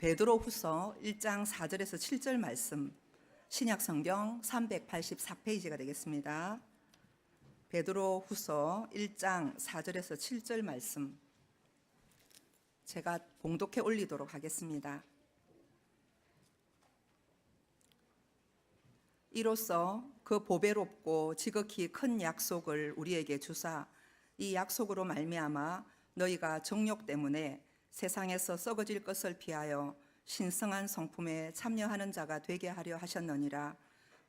베드로후서 1장 4절에서 7절 말씀, 신약성경 384페이지가 되겠습니다. 베드로후서 1장 4절에서 7절 말씀 제가 봉독해 올리도록 하겠습니다. 이로써 그 보배롭고 지극히 큰 약속을 우리에게 주사 이 약속으로 말미암아 너희가 정욕 때문에 세상에서 썩어질 것을 피하여 신성한 성품에 참여하는 자가 되게 하려 하셨느니라.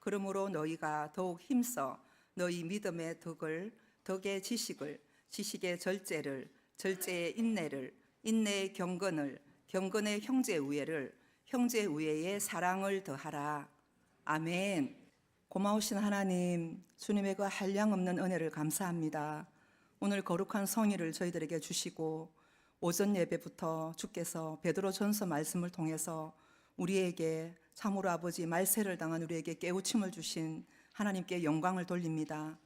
그러므로 너희가 더욱 힘써 너희 믿음의 덕을, 덕의 지식을, 지식의 절제를, 절제의 인내를, 인내의 경건을, 경건의 형제 우애를, 형제 우애의 사랑을 더하라. 아멘. 고마우신 하나님, 주님의 그 한량없는 은혜를 감사합니다. 오늘 거룩한 성의를 저희들에게 주시고 오전 예배부터 주께서 베드로전서 말씀을 통해서 우리에게 참으로 아버지 말세를 당한 우리에게 깨우침을 주신 하나님께 영광을 돌립니다.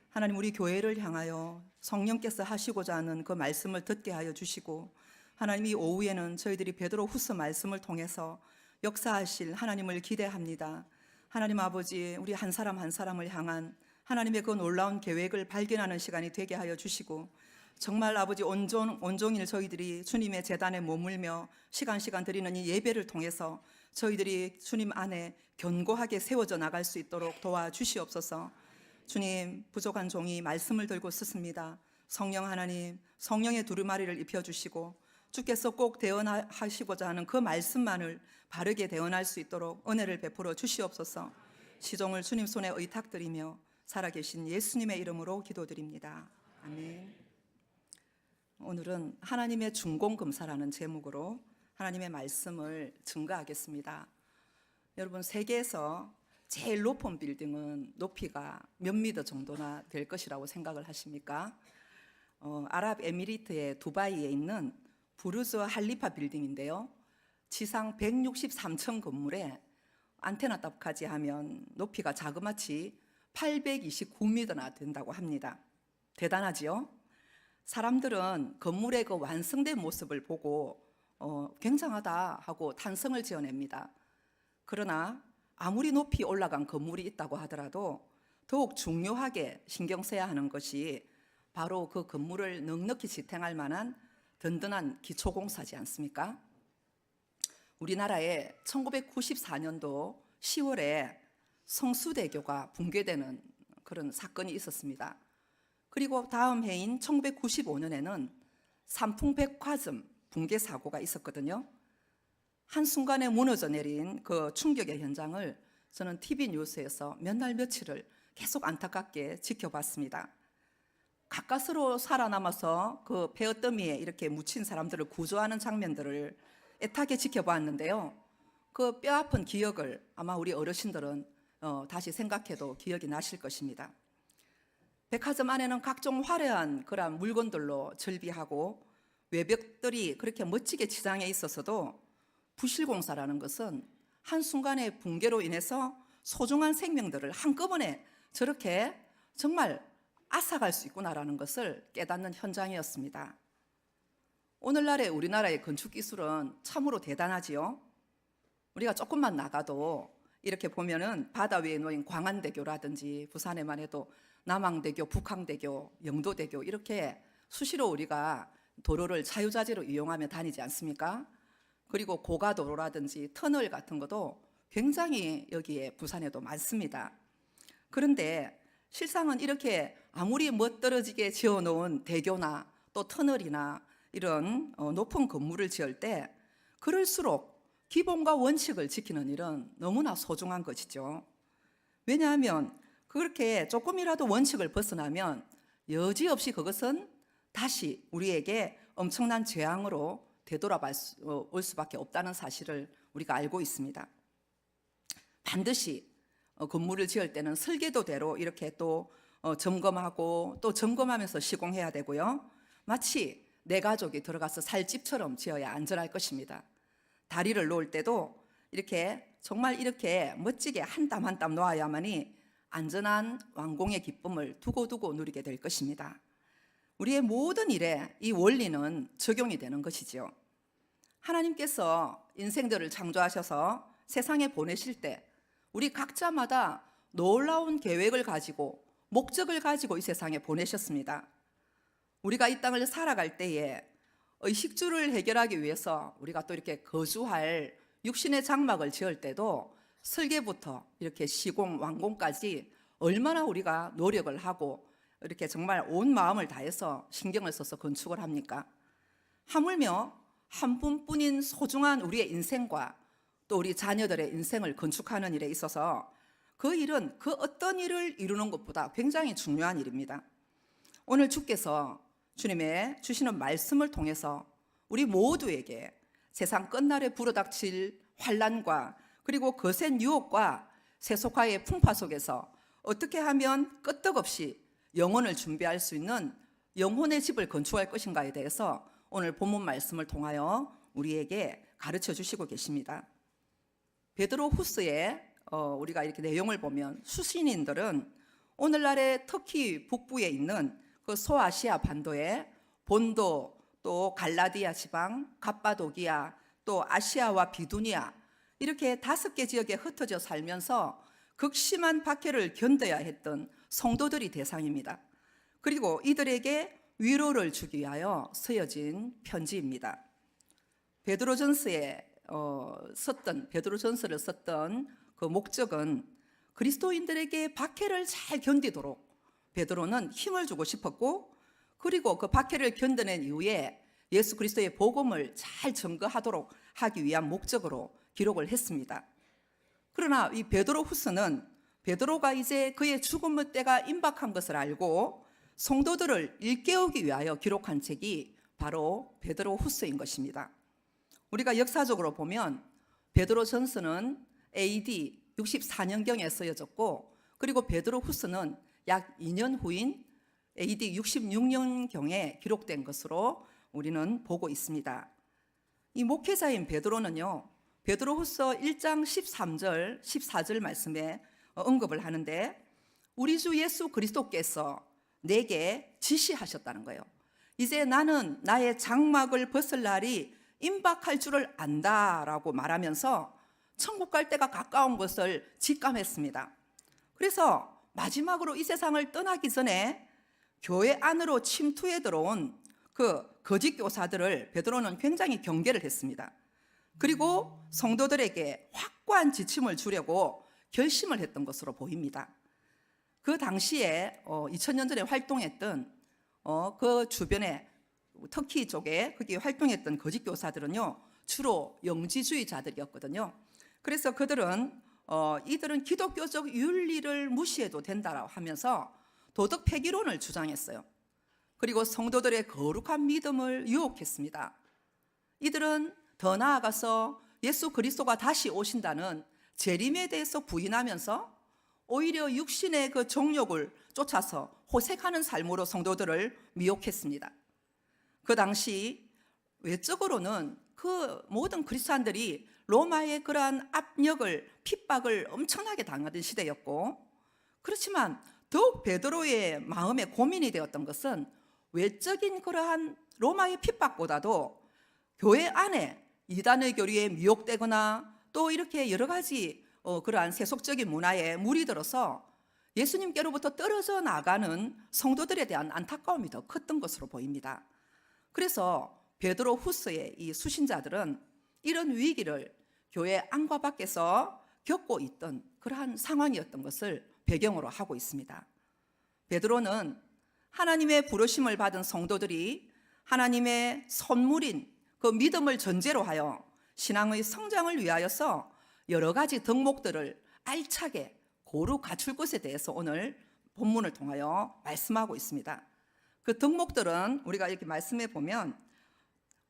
하나님, 우리 교회를 향하여 성령께서 하시고자 하는 그 말씀을 듣게 하여 주시고, 하나님 이 오후에는 저희들이 베드로후서 말씀을 통해서 역사하실 하나님을 기대합니다. 하나님 아버지, 우리 한 사람 한 사람을 향한 하나님의 그 놀라운 계획을 발견하는 시간이 되게 하여 주시고, 정말 아버지 온종일 저희들이 주님의 제단에 머물며 시간 드리는 이 예배를 통해서 저희들이 주님 안에 견고하게 세워져 나갈 수 있도록 도와주시옵소서. 주님, 부족한 종이 말씀을 들고 섰습니다. 성령 하나님, 성령의 두루마리를 입혀주시고 주께서 꼭 대언하시고자 하는 그 말씀만을 바르게 대언할 수 있도록 은혜를 베풀어 주시옵소서. 시종을 주님 손에 의탁드리며 살아계신 예수님의 이름으로 기도드립니다. 아멘. 오늘은 하나님의 중공검사라는 제목으로 하나님의 말씀을 증거하겠습니다. 여러분, 세계에서 제일 높은 빌딩은 높이가 몇 미터 정도나 될 것이라고 생각을 하십니까? 아랍에미리트의 두바이에 있는 부르즈 할리파 빌딩인데요, 지상 163층 건물에 안테나탑까지 하면 높이가 자그마치 829m나 된다고 합니다. 대단하지요? 사람들은 건물의 그 완성된 모습을 보고 굉장하다 하고 탄성을 지어냅니다. 그러나 아무리 높이 올라간 건물이 있다고 하더라도 더욱 중요하게 신경 써야 하는 것이 바로 그 건물을 넉넉히 지탱할 만한 든든한 기초공사지 않습니까? 우리나라에 1994년도 10월에 성수대교가 붕괴되는 그런 사건이 있었습니다. 그리고 다음 해인 1995년에는 삼풍백화점 붕괴 사고가 있었거든요. 한순간에 무너져 내린 그 충격의 현장을 저는 TV 뉴스에서 몇 날 며칠을 계속 안타깝게 지켜봤습니다. 가까스로 살아남아서 그 폐어더미에 이렇게 묻힌 사람들을 구조하는 장면들을 애타게 지켜봤는데요, 그 뼈아픈 기억을 아마 우리 어르신들은 다시 생각해도 기억이 나실 것입니다. 백화점 안에는 각종 화려한 그런 물건들로 절비하고 외벽들이 그렇게 멋지게 치장해 있었어도 부실공사라는 것은 한순간의 붕괴로 인해서 소중한 생명들을 한꺼번에 저렇게 정말 앗아갈 수 있구나라는 것을 깨닫는 현장이었습니다. 오늘날의 우리나라의 건축 기술은 참으로 대단하지요. 우리가 조금만 나가도 이렇게 보면은 바다 위에 놓인 광안대교라든지 부산에만 해도 남항대교, 북항대교, 영도대교 이렇게 수시로 우리가 도로를 자유자재로 이용하며 다니지 않습니까? 그리고 고가도로라든지 터널 같은 것도 굉장히 여기에 부산에도 많습니다. 그런데 실상은 이렇게 아무리 멋들어지게 지어놓은 대교나 또 터널이나 이런 높은 건물을 지을 때 그럴수록 기본과 원칙을 지키는 일은 너무나 소중한 것이죠. 왜냐하면 그렇게 조금이라도 원칙을 벗어나면 여지없이 그것은 다시 우리에게 엄청난 재앙으로 되돌아올 수밖에 없다는 사실을 우리가 알고 있습니다. 반드시 건물을 지을 때는 설계도대로 이렇게 또 점검하고 또 점검하면서 시공해야 되고요, 마치 내 가족이 들어가서 살 집처럼 지어야 안전할 것입니다. 다리를 놓을 때도 이렇게 정말 이렇게 멋지게 한 땀 한 땀 놓아야만이 안전한 완공의 기쁨을 두고두고 누리게 될 것입니다. 우리의 모든 일에 이 원리는 적용이 되는 것이죠. 하나님께서 인생들을 창조하셔서 세상에 보내실 때 우리 각자마다 놀라운 계획을 가지고 목적을 가지고 이 세상에 보내셨습니다. 우리가 이 땅을 살아갈 때에 의식주를 해결하기 위해서 우리가 또 이렇게 거주할 육신의 장막을 지을 때도 설계부터 이렇게 시공, 완공까지 얼마나 우리가 노력을 하고 이렇게 정말 온 마음을 다해서 신경을 써서 건축을 합니까? 하물며 한 분뿐인 소중한 우리의 인생과 또 우리 자녀들의 인생을 건축하는 일에 있어서 그 일은 그 어떤 일을 이루는 것보다 굉장히 중요한 일입니다. 오늘 주께서 주님의 주시는 말씀을 통해서 우리 모두에게 세상 끝날에 불어닥칠 환난과 그리고 거센 유혹과 세속화의 풍파 속에서 어떻게 하면 끄떡없이 영혼을 준비할 수 있는 영혼의 집을 건축할 것인가에 대해서 오늘 본문 말씀을 통하여 우리에게 가르쳐 주시고 계십니다. 베드로 후서에 우리가 이렇게 내용을 보면 수신인들은 오늘날의 터키 북부에 있는 그 소아시아 반도의 본도, 또 갈라디아 지방, 갑바도기아, 또 아시아와 비두니아 이렇게 5개 지역에 흩어져 살면서 극심한 박해를 견뎌야 했던 성도들이 대상입니다. 그리고 이들에게 위로를 주기 위하여 쓰여진 편지입니다. 베드로전서를 썼던 그 목적은 그리스도인들에게 박해를 잘 견디도록 베드로는 힘을 주고 싶었고, 그리고 그 박해를 견뎌낸 이후에 예수 그리스도의 복음을 잘 증거하도록 하기 위한 목적으로 기록을 했습니다. 그러나 이 베드로 후서는 베드로가 이제 그의 죽음의 때가 임박한 것을 알고 성도들을 일깨우기 위하여 기록한 책이 바로 베드로 후서인 것입니다. 우리가 역사적으로 보면 베드로 전서는 AD 64년경에 쓰여졌고, 그리고 베드로 후서는 약 2년 후인 AD 66년경에 기록된 것으로 우리는 보고 있습니다. 이 목회자인 베드로는요, 베드로후서 1장 13절, 14절 말씀에 언급을 하는데 우리 주 예수 그리스도께서 내게 지시하셨다는 거예요. 이제 나는 나의 장막을 벗을 날이 임박할 줄을 안다라고 말하면서 천국 갈 때가 가까운 것을 직감했습니다. 그래서 마지막으로 이 세상을 떠나기 전에 교회 안으로 침투해 들어온 그 거짓 교사들을 베드로는 굉장히 경계를 했습니다. 그리고 성도들에게 확고한 지침을 주려고 결심을 했던 것으로 보입니다. 그 당시에 2000년 전에 활동했던 그 주변에 터키 쪽에 거기 활동했던 거짓 교사들은요, 주로 영지주의자들이었거든요. 그래서 그들은 이들은 기독교적 윤리를 무시해도 된다라고 하면서 도덕 폐기론을 주장했어요. 그리고 성도들의 거룩한 믿음을 유혹했습니다. 이들은 더 나아가서 예수 그리스도가 다시 오신다는 재림에 대해서 부인하면서 오히려 육신의 그 정욕을 쫓아서 호색하는 삶으로 성도들을 미혹했습니다. 그 당시 외적으로는 그 모든 그리스도인들이 로마의 그러한 압력을, 핍박을 엄청나게 당하던 시대였고, 그렇지만 더욱 베드로의 마음에 고민이 되었던 것은 외적인 그러한 로마의 핍박보다도 교회 안에 이단의 교리에 미혹되거나 또 이렇게 여러 가지 그러한 세속적인 문화에 물이 들어서 예수님께로부터 떨어져 나가는 성도들에 대한 안타까움이 더 컸던 것으로 보입니다. 그래서 베드로 후서의 이 수신자들은 이런 위기를 교회 안과 밖에서 겪고 있던 그러한 상황이었던 것을 배경으로 하고 있습니다. 베드로는 하나님의 부르심을 받은 성도들이 하나님의 선물인 그 믿음을 전제로 하여 신앙의 성장을 위하여서 여러 가지 덕목들을 알차게 고루 갖출 것에 대해서 오늘 본문을 통하여 말씀하고 있습니다. 그 덕목들은 우리가 이렇게 말씀해 보면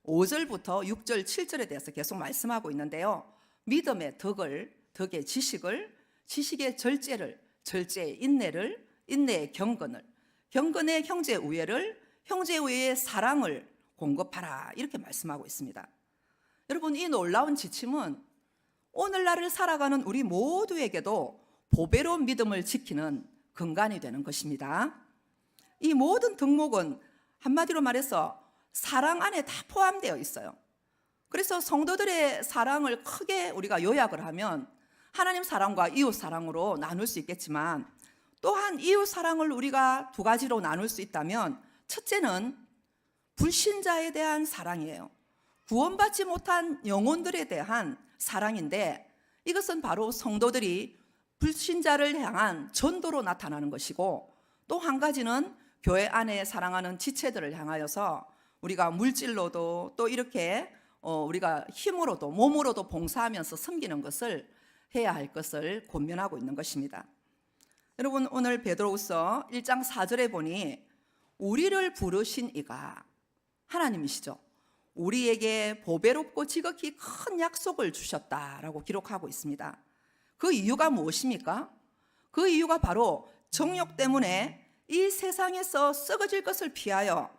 5절부터 6절, 7절에 대해서 계속 말씀하고 있는데요. 믿음의 덕의 지식을, 지식의 절제를, 절제의 인내를, 인내의 경건을, 경건의 형제 우애를, 형제 우애의 사랑을 공급하라, 이렇게 말씀하고 있습니다. 여러분, 이 놀라운 지침은 오늘날을 살아가는 우리 모두에게도 보배로운 믿음을 지키는 근간이 되는 것입니다. 이 모든 덕목은 한마디로 말해서 사랑 안에 다 포함되어 있어요. 그래서 성도들의 사랑을 크게 우리가 요약을 하면 하나님 사랑과 이웃 사랑으로 나눌 수 있겠지만, 또한 이웃 사랑을 우리가 두 가지로 나눌 수 있다면, 첫째는 불신자에 대한 사랑이에요. 구원받지 못한 영혼들에 대한 사랑인데, 이것은 바로 성도들이 불신자를 향한 전도로 나타나는 것이고, 또 한 가지는 교회 안에 사랑하는 지체들을 향하여서 우리가 물질로도 또 이렇게 우리가 힘으로도 몸으로도 봉사하면서 섬기는 것을 해야 할 것을 권면하고 있는 것입니다. 여러분, 오늘 베드로후서 1장 4절에 보니 우리를 부르신 이가 하나님이시죠. 우리에게 보배롭고 지극히 큰 약속을 주셨다라고 기록하고 있습니다. 그 이유가 무엇입니까? 그 이유가 바로 정욕 때문에 이 세상에서 썩어질 것을 피하여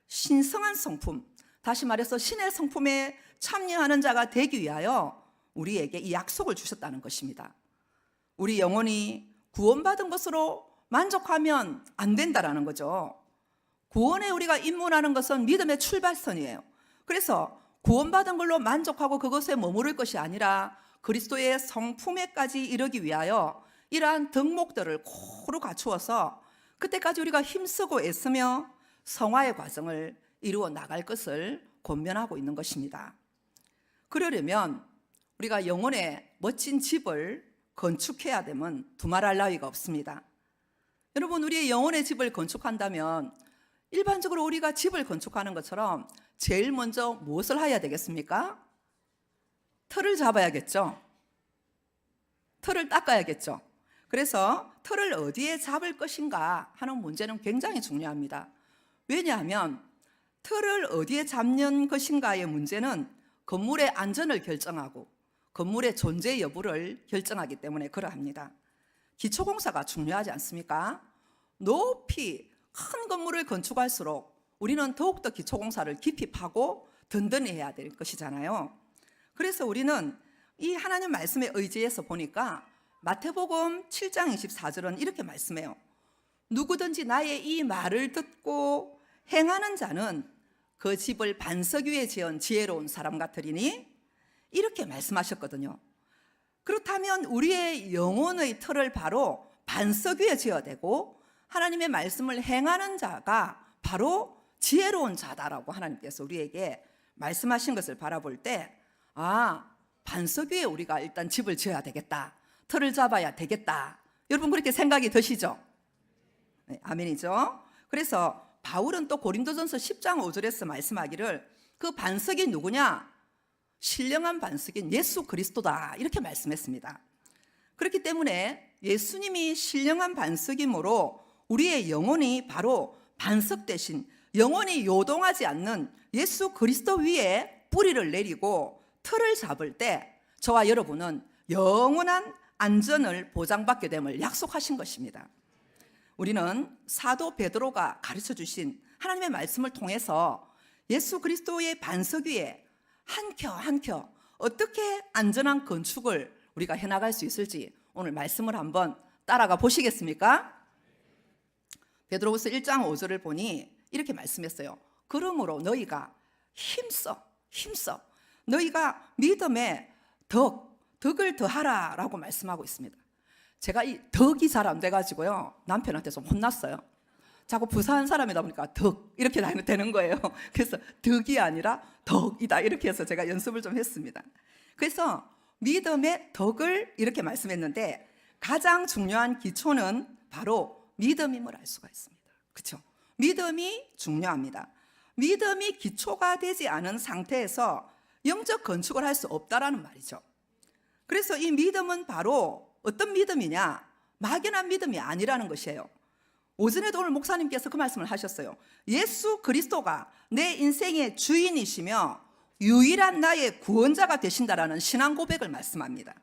신성한 성품, 다시 말해서 신의 성품에 참여하는 자가 되기 위하여 우리에게 이 약속을 주셨다는 것입니다. 우리 영혼이 구원받은 것으로 만족하면 안 된다라는 거죠. 구원에 우리가 입문하는 것은 믿음의 출발선이에요. 그래서 구원받은 걸로 만족하고 그것에 머무를 것이 아니라 그리스도의 성품에까지 이르기 위하여 이러한 덕목들을 고루 갖추어서 그때까지 우리가 힘쓰고 애쓰며 성화의 과정을 이루어 나갈 것을 권면하고 있는 것입니다. 그러려면 우리가 영혼의 멋진 집을 건축해야 되면 두말할 나위가 없습니다. 여러분, 우리의 영혼의 집을 건축한다면 일반적으로 우리가 집을 건축하는 것처럼 제일 먼저 무엇을 해야 되겠습니까? 틀을 잡아야겠죠. 틀을 닦아야겠죠. 그래서 틀을 어디에 잡을 것인가 하는 문제는 굉장히 중요합니다. 왜냐하면 틀을 어디에 잡는 것인가의 문제는 건물의 안전을 결정하고 건물의 존재 여부를 결정하기 때문에 그러합니다. 기초공사가 중요하지 않습니까? 높이 큰 건물을 건축할수록 우리는 더욱더 기초공사를 깊이 파고 든든히 해야 될 것이잖아요. 그래서 우리는 이 하나님 말씀에 의지해서 보니까 마태복음 7장 24절은 이렇게 말씀해요. 누구든지 나의 이 말을 듣고 행하는 자는 그 집을 반석 위에 지은 지혜로운 사람 같으리니, 이렇게 말씀하셨거든요. 그렇다면 우리의 영혼의 틀을 바로 반석 위에 지어야 되고, 하나님의 말씀을 행하는 자가 바로 지혜로운 자다라고 하나님께서 우리에게 말씀하신 것을 바라볼 때, 반석 위에 우리가 일단 집을 지어야 되겠다, 틀을 잡아야 되겠다. 여러분, 그렇게 생각이 드시죠? 네, 아멘이죠. 그래서 바울은 또 고린도전서 10장 5절에서 말씀하기를 그 반석이 누구냐? 신령한 반석인 예수 그리스도다, 이렇게 말씀했습니다. 그렇기 때문에 예수님이 신령한 반석이므로 우리의 영혼이 바로 반석 대신 영혼이 요동하지 않는 예수 그리스도 위에 뿌리를 내리고 틀을 잡을 때 저와 여러분은 영원한 안전을 보장받게 됨을 약속하신 것입니다. 우리는 사도 베드로가 가르쳐 주신 하나님의 말씀을 통해서 예수 그리스도의 반석 위에 한 켜 한 켜 어떻게 안전한 건축을 우리가 해나갈 수 있을지 오늘 말씀을 한번 따라가 보시겠습니까? 베드로후서 1장 5절을 보니 이렇게 말씀했어요. 그러므로 너희가 힘써 너희가 믿음에 덕을 더하라 라고 말씀하고 있습니다. 제가 이 덕이 잘 안 돼가지고요, 남편한테 좀 혼났어요. 자꾸 부산 사람이다 보니까 덕 이렇게 되는 거예요. 그래서 덕이 아니라 덕이다 이렇게 해서 제가 연습을 좀 했습니다. 그래서 믿음의 덕을 이렇게 말씀했는데 가장 중요한 기초는 바로 믿음임을 알 수가 있습니다. 그렇죠? 믿음이 중요합니다. 믿음이 기초가 되지 않은 상태에서 영적 건축을 할 수 없다라는 말이죠. 그래서 이 믿음은 바로 어떤 믿음이냐? 막연한 믿음이 아니라는 것이에요. 오전에도 오늘 목사님께서 그 말씀을 하셨어요. 예수 그리스도가 내 인생의 주인이시며 유일한 나의 구원자가 되신다라는 신앙 고백을 말씀합니다.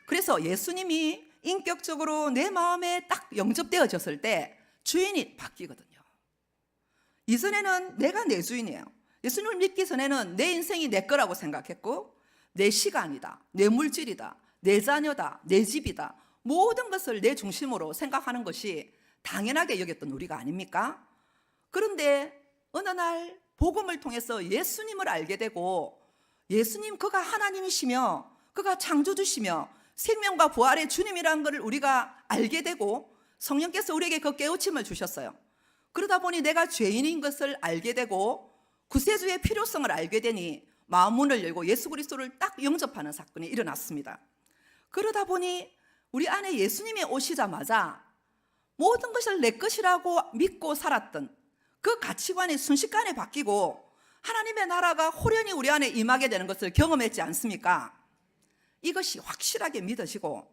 그래서 예수님이 인격적으로 내 마음에 딱 영접되어졌을 때 주인이 바뀌거든요. 이전에는 내가 내 주인이에요. 예수님을 믿기 전에는 내 인생이 내 거라고 생각했고 내 시간이다, 내 물질이다, 내 자녀다, 내 집이다, 모든 것을 내 중심으로 생각하는 것이 당연하게 여겼던 우리가 아닙니까? 그런데 어느 날 복음을 통해서 예수님을 알게 되고 예수님 그가 하나님이시며 그가 창조주시며 생명과 부활의 주님이라는 것을 우리가 알게 되고 성령께서 우리에게 그 깨우침을 주셨어요. 그러다 보니 내가 죄인인 것을 알게 되고 구세주의 필요성을 알게 되니 마음 문을 열고 예수 그리스도를 딱 영접하는 사건이 일어났습니다. 그러다 보니 우리 안에 예수님이 오시자마자 모든 것을 내 것이라고 믿고 살았던 그 가치관이 순식간에 바뀌고 하나님의 나라가 호련히 우리 안에 임하게 되는 것을 경험했지 않습니까? 이것이 확실하게 믿어지고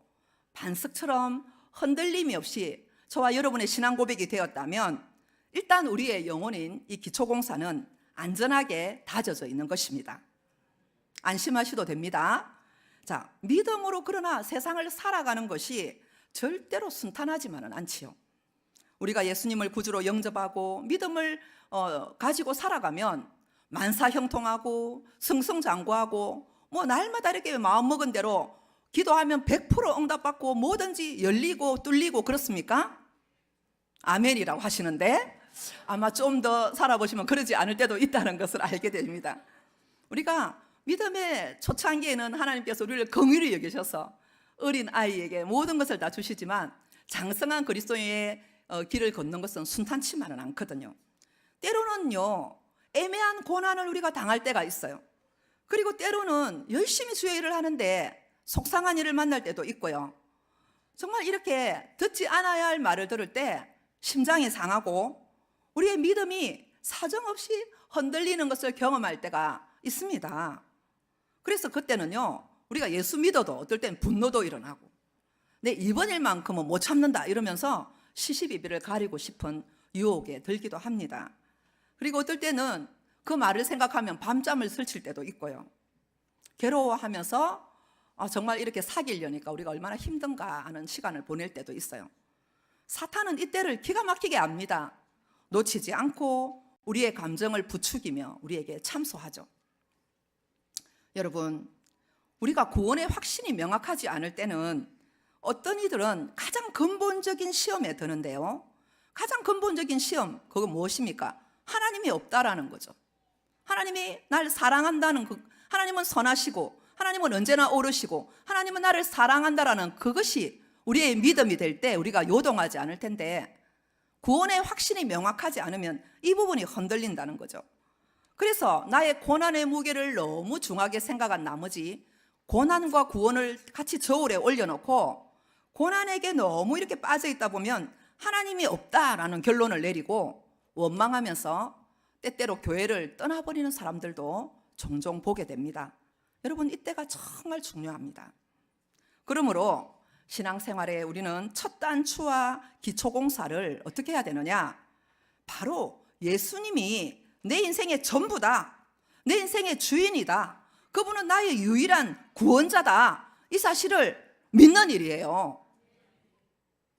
반석처럼 흔들림이 없이 저와 여러분의 신앙 고백이 되었다면 일단 우리의 영혼인 이 기초공사는 안전하게 다져져 있는 것입니다. 안심하셔도 됩니다. 자, 믿음으로 그러나 세상을 살아가는 것이 절대로 순탄하지만은 않지요. 우리가 예수님을 구주로 영접하고 믿음을 가지고 살아가면 만사형통하고 승승장구하고 뭐 날마다 이렇게 마음먹은 대로 기도하면 100% 응답받고 뭐든지 열리고 뚫리고 그렇습니까? 아멘이라고 하시는데 아마 좀 더 살아보시면 그러지 않을 때도 있다는 것을 알게 됩니다. 우리가 믿음의 초창기에는 하나님께서 우리를 긍휼히 여기셔서 어린 아이에게 모든 것을 다 주시지만 장성한 그리스도의 길을 걷는 것은 순탄치만은 않거든요. 때로는요 애매한 고난을 우리가 당할 때가 있어요. 그리고 때로는 열심히 주의 일을 하는데 속상한 일을 만날 때도 있고요. 정말 이렇게 듣지 않아야 할 말을 들을 때 심장이 상하고 우리의 믿음이 사정없이 흔들리는 것을 경험할 때가 있습니다. 그래서 그때는요 우리가 예수 믿어도 어떨 땐 분노도 일어나고 내 이번 일만큼은 못 참는다 이러면서 시시비비를 가리고 싶은 유혹에 들기도 합니다. 그리고 어떨 때는 그 말을 생각하면 밤잠을 설칠 때도 있고요. 괴로워하면서 정말 이렇게 사귀려니까 우리가 얼마나 힘든가 하는 시간을 보낼 때도 있어요. 사탄은 이때를 기가 막히게 압니다. 놓치지 않고 우리의 감정을 부추기며 우리에게 참소하죠. 여러분, 우리가 구원의 확신이 명확하지 않을 때는 어떤 이들은 가장 근본적인 시험에 드는데요. 가장 근본적인 시험, 그건 무엇입니까? 하나님이 없다라는 거죠. 하나님이 날 사랑한다는 하나님은 선하시고 하나님은 언제나 옳으시고 하나님은 나를 사랑한다라는 그것이 우리의 믿음이 될 때 우리가 요동하지 않을 텐데 구원의 확신이 명확하지 않으면 이 부분이 흔들린다는 거죠. 그래서 나의 고난의 무게를 너무 중하게 생각한 나머지 고난과 구원을 같이 저울에 올려놓고 고난에게 너무 이렇게 빠져 있다 보면 하나님이 없다라는 결론을 내리고 원망하면서 때때로 교회를 떠나버리는 사람들도 종종 보게 됩니다. 여러분, 이때가 정말 중요합니다. 그러므로 신앙생활에 우리는 첫 단추와 기초공사를 어떻게 해야 되느냐? 바로 예수님이 내 인생의 전부다, 내 인생의 주인이다, 그분은 나의 유일한 구원자다, 이 사실을 믿는 일이에요.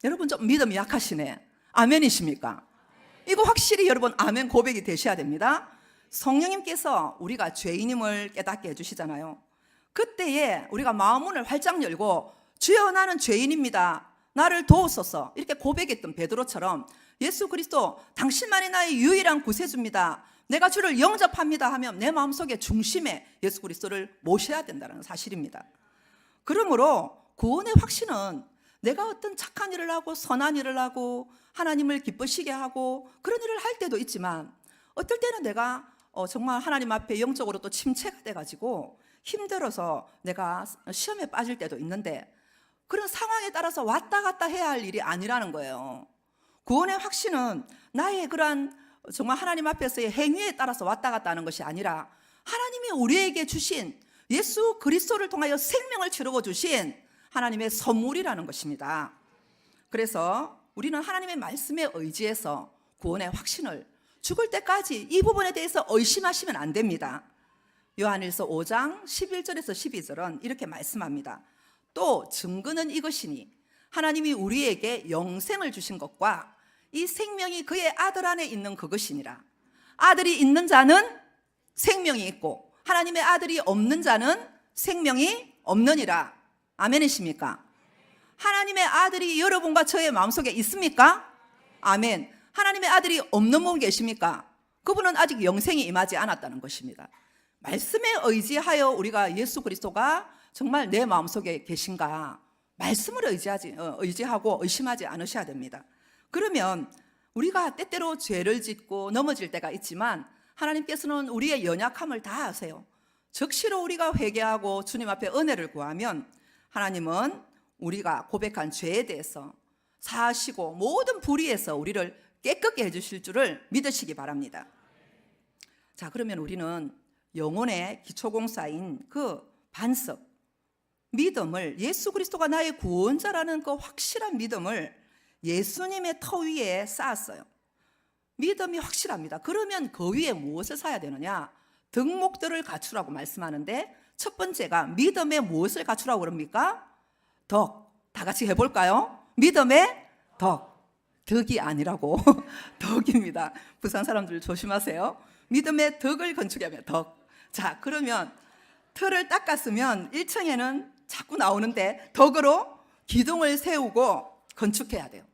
여러분 좀 믿음이 약하시네. 아멘이십니까? 이거 확실히 여러분 아멘 고백이 되셔야 됩니다. 성령님께서 우리가 죄인임을 깨닫게 해주시잖아요. 그때에 우리가 마음문을 활짝 열고 주여 나는 죄인입니다, 나를 도우소서, 이렇게 고백했던 베드로처럼 예수 그리스도 당신만이 나의 유일한 구세주입니다, 내가 주를 영접합니다 하면 내 마음속에 중심에 예수 그리스도를 모셔야 된다는 사실입니다. 그러므로 구원의 확신은 내가 어떤 착한 일을 하고 선한 일을 하고 하나님을 기쁘시게 하고 그런 일을 할 때도 있지만 어떨 때는 내가 정말 하나님 앞에 영적으로 또 침체가 돼가지고 힘들어서 내가 시험에 빠질 때도 있는데 그런 상황에 따라서 왔다 갔다 해야 할 일이 아니라는 거예요. 구원의 확신은 나의 그러한 정말 하나님 앞에서의 행위에 따라서 왔다 갔다 하는 것이 아니라 하나님이 우리에게 주신 예수 그리스도를 통하여 생명을 치르고 주신 하나님의 선물이라는 것입니다. 그래서 우리는 하나님의 말씀에 의지해서 구원의 확신을 죽을 때까지 이 부분에 대해서 의심하시면 안 됩니다. 요한일서 5장 11절에서 12절은 이렇게 말씀합니다. 또 증거는 이것이니 하나님이 우리에게 영생을 주신 것과 이 생명이 그의 아들 안에 있는 그것이니라. 아들이 있는 자는 생명이 있고 하나님의 아들이 없는 자는 생명이 없느니라. 아멘이십니까? 하나님의 아들이 여러분과 저의 마음속에 있습니까? 아멘. 하나님의 아들이 없는 분 계십니까? 그분은 아직 영생이 임하지 않았다는 것입니다. 말씀에 의지하여 우리가 예수 그리스도가 정말 내 마음속에 계신가, 말씀을 의지하고 의심하지 않으셔야 됩니다. 그러면 우리가 때때로 죄를 짓고 넘어질 때가 있지만 하나님께서는 우리의 연약함을 다 아세요. 적시로 우리가 회개하고 주님 앞에 은혜를 구하면 하나님은 우리가 고백한 죄에 대해서 사하시고 모든 불의에서 우리를 깨끗게 해주실 줄을 믿으시기 바랍니다. 자, 그러면 우리는 영혼의 기초공사인 그 반석, 믿음을, 예수 그리스도가 나의 구원자라는 그 확실한 믿음을 예수님의 터 위에 쌓았어요. 믿음이 확실합니다. 그러면 그 위에 무엇을 쌓아야 되느냐? 덕목들을 갖추라고 말씀하는데 첫 번째가 믿음의 무엇을 갖추라고 그럽니까? 덕. 다 같이 해볼까요? 믿음의 덕. 덕이 아니라고 덕입니다. 부산 사람들 조심하세요. 믿음의 덕을 건축하면 덕. 자, 그러면 틀을 닦았으면 1층에는 자꾸 나오는데 덕으로 기둥을 세우고 건축해야 돼요.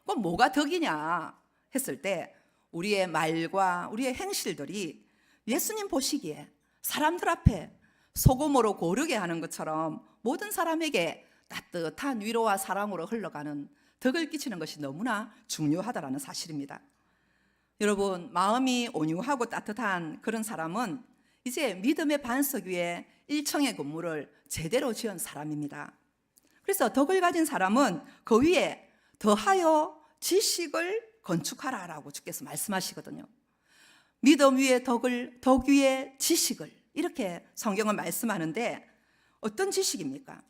그럼 뭐가 덕이냐 했을 때 우리의 말과 우리의 행실들이 예수님 보시기에 사람들 앞에 소금으로 고르게 하는 것처럼 모든 사람에게 따뜻한 위로와 사랑으로 흘러가는 덕을 끼치는 것이 너무나 중요하다는 사실입니다. 여러분, 마음이 온유하고 따뜻한 그런 사람은 이제 믿음의 반석 위에 1층의 건물을 제대로 지은 사람입니다. 그래서 덕을 가진 사람은 그 위에 더하여 지식을 건축하라라고 주께서 말씀하시거든요. 믿음 위에 덕을, 덕 위에 지식을, 이렇게 성경은 말씀하는데 어떤 지식입니까?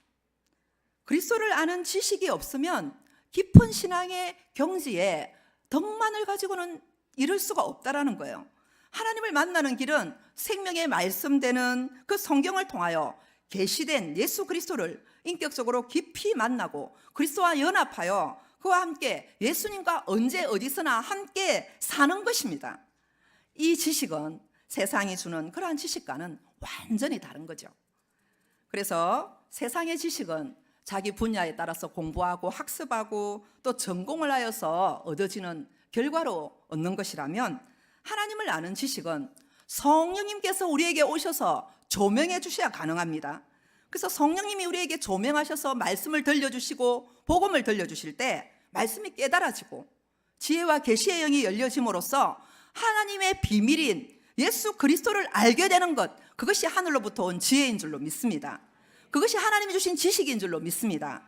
그리스도를 아는 지식이 없으면 깊은 신앙의 경지에 덕만을 가지고는 이룰 수가 없다라는 거예요. 하나님을 만나는 길은 생명의 말씀되는 그 성경을 통하여 계시된 예수 그리스도를 인격적으로 깊이 만나고 그리스도와 연합하여 그와 함께 예수님과 언제 어디서나 함께 사는 것입니다. 이 지식은 세상이 주는 그러한 지식과는 완전히 다른 거죠. 그래서 세상의 지식은 자기 분야에 따라서 공부하고 학습하고 또 전공을 하여서 얻어지는 결과로 얻는 것이라면 하나님을 아는 지식은 성령님께서 우리에게 오셔서 조명해 주셔야 가능합니다. 그래서 성령님이 우리에게 조명하셔서 말씀을 들려주시고 복음을 들려주실 때 말씀이 깨달아지고 지혜와 계시의 영이 열려짐으로써 하나님의 비밀인 예수 그리스도를 알게 되는 것, 그것이 하늘로부터 온 지혜인 줄로 믿습니다. 그것이 하나님이 주신 지식인 줄로 믿습니다.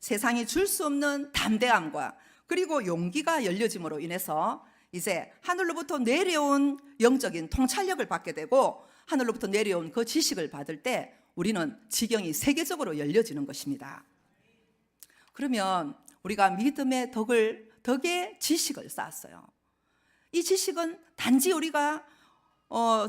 세상이 줄 수 없는 담대함과 그리고 용기가 열려짐으로 인해서 이제 하늘로부터 내려온 영적인 통찰력을 받게 되고 하늘로부터 내려온 그 지식을 받을 때 우리는 지경이 세계적으로 열려지는 것입니다. 그러면 우리가 믿음의 덕의 지식을 쌓았어요. 이 지식은 단지 우리가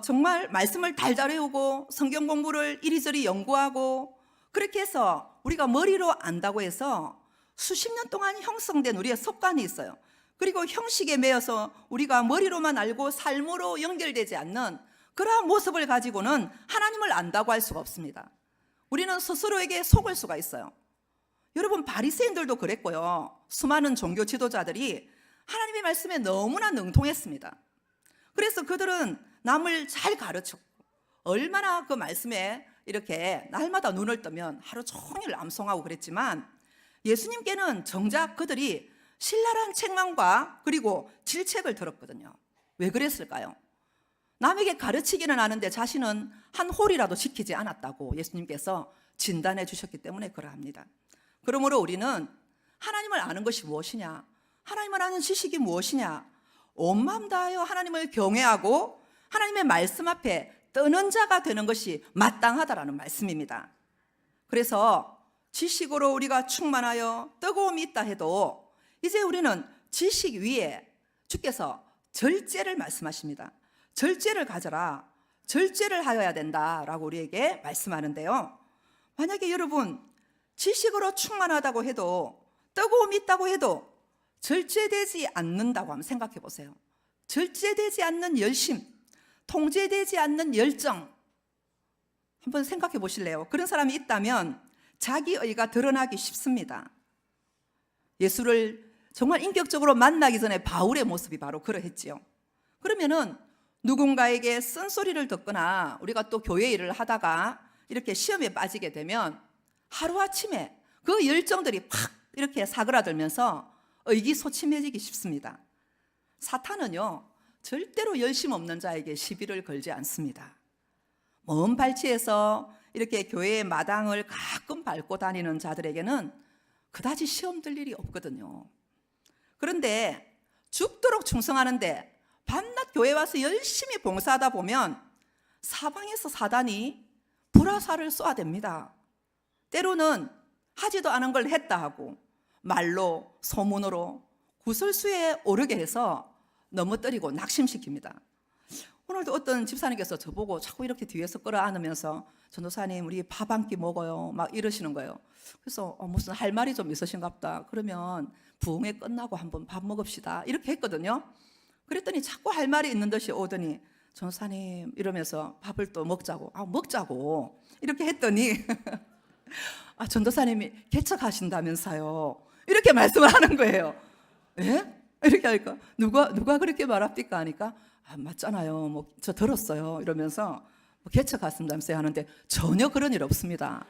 정말 말씀을 달달 외우고 성경 공부를 이리저리 연구하고 그렇게 해서 우리가 머리로 안다고 해서 수십 년 동안 형성된 우리의 습관이 있어요. 그리고 형식에 매여서 우리가 머리로만 알고 삶으로 연결되지 않는 그러한 모습을 가지고는 하나님을 안다고 할 수가 없습니다. 우리는 스스로에게 속을 수가 있어요. 여러분, 바리새인들도 그랬고요. 수많은 종교 지도자들이 하나님의 말씀에 너무나 능통했습니다. 그래서 그들은 남을 잘 가르쳤고 얼마나 그 말씀에 이렇게 날마다 눈을 뜨면 하루 종일 암송하고 그랬지만 예수님께는 정작 그들이 신랄한 책망과 그리고 질책을 들었거든요. 왜 그랬을까요? 남에게 가르치기는 하는데 자신은 한 홀이라도 지키지 않았다고 예수님께서 진단해 주셨기 때문에 그러합니다. 그러므로 우리는 하나님을 아는 것이 무엇이냐, 하나님을 아는 지식이 무엇이냐, 온 마음 다하여 하나님을 경외하고 하나님의 말씀 앞에 뜨는 자가 되는 것이 마땅하다라는 말씀입니다. 그래서 지식으로 우리가 충만하여 뜨거움이 있다 해도 이제 우리는 지식 위에 주께서 절제를 말씀하십니다. 절제를 가져라, 절제를 하여야 된다라고 우리에게 말씀하는데요. 만약에 여러분 지식으로 충만하다고 해도 뜨거움이 있다고 해도 절제되지 않는다고 한번 생각해 보세요. 절제되지 않는 열심, 통제되지 않는 열정, 한번 생각해 보실래요? 그런 사람이 있다면 자기의가 드러나기 쉽습니다. 예수를 정말 인격적으로 만나기 전에 바울의 모습이 바로 그러했지요. 그러면은 누군가에게 쓴소리를 듣거나 우리가 또 교회 일을 하다가 이렇게 시험에 빠지게 되면 하루아침에 그 열정들이 팍 이렇게 사그라들면서 의기소침해지기 쉽습니다. 사탄은요, 절대로 열심 없는 자에게 시비를 걸지 않습니다. 먼 발치에서 이렇게 교회의 마당을 가끔 밟고 다니는 자들에게는 그다지 시험 들 일이 없거든요. 그런데 죽도록 충성하는데 밤낮 교회 와서 열심히 봉사하다 보면 사방에서 사단이 불화살을 쏘아댑니다. 때로는 하지도 않은 걸 했다 하고 말로 소문으로 구설수에 오르게 해서 넘어뜨리고 낙심시킵니다. 오늘도 어떤 집사님께서 저보고 자꾸 이렇게 뒤에서 끌어안으면서 전도사님 우리 밥 한 끼 먹어요 막 이러시는 거예요. 그래서 무슨 할 말이 좀 있으신가 보다. 그러면 부흥회 끝나고 한번 밥 먹읍시다 이렇게 했거든요. 그랬더니 자꾸 할 말이 있는 듯이 오더니 전도사님 이러면서 밥을 또 먹자고 먹자고 이렇게 했더니 전도사님이 개척하신다면서요 이렇게 말씀을 하는 거예요. 예? 이렇게 하니까 누가 그렇게 말합니까 하니까 맞잖아요 뭐 저 들었어요 이러면서 개척하신다면서요 하는데 전혀 그런 일 없습니다.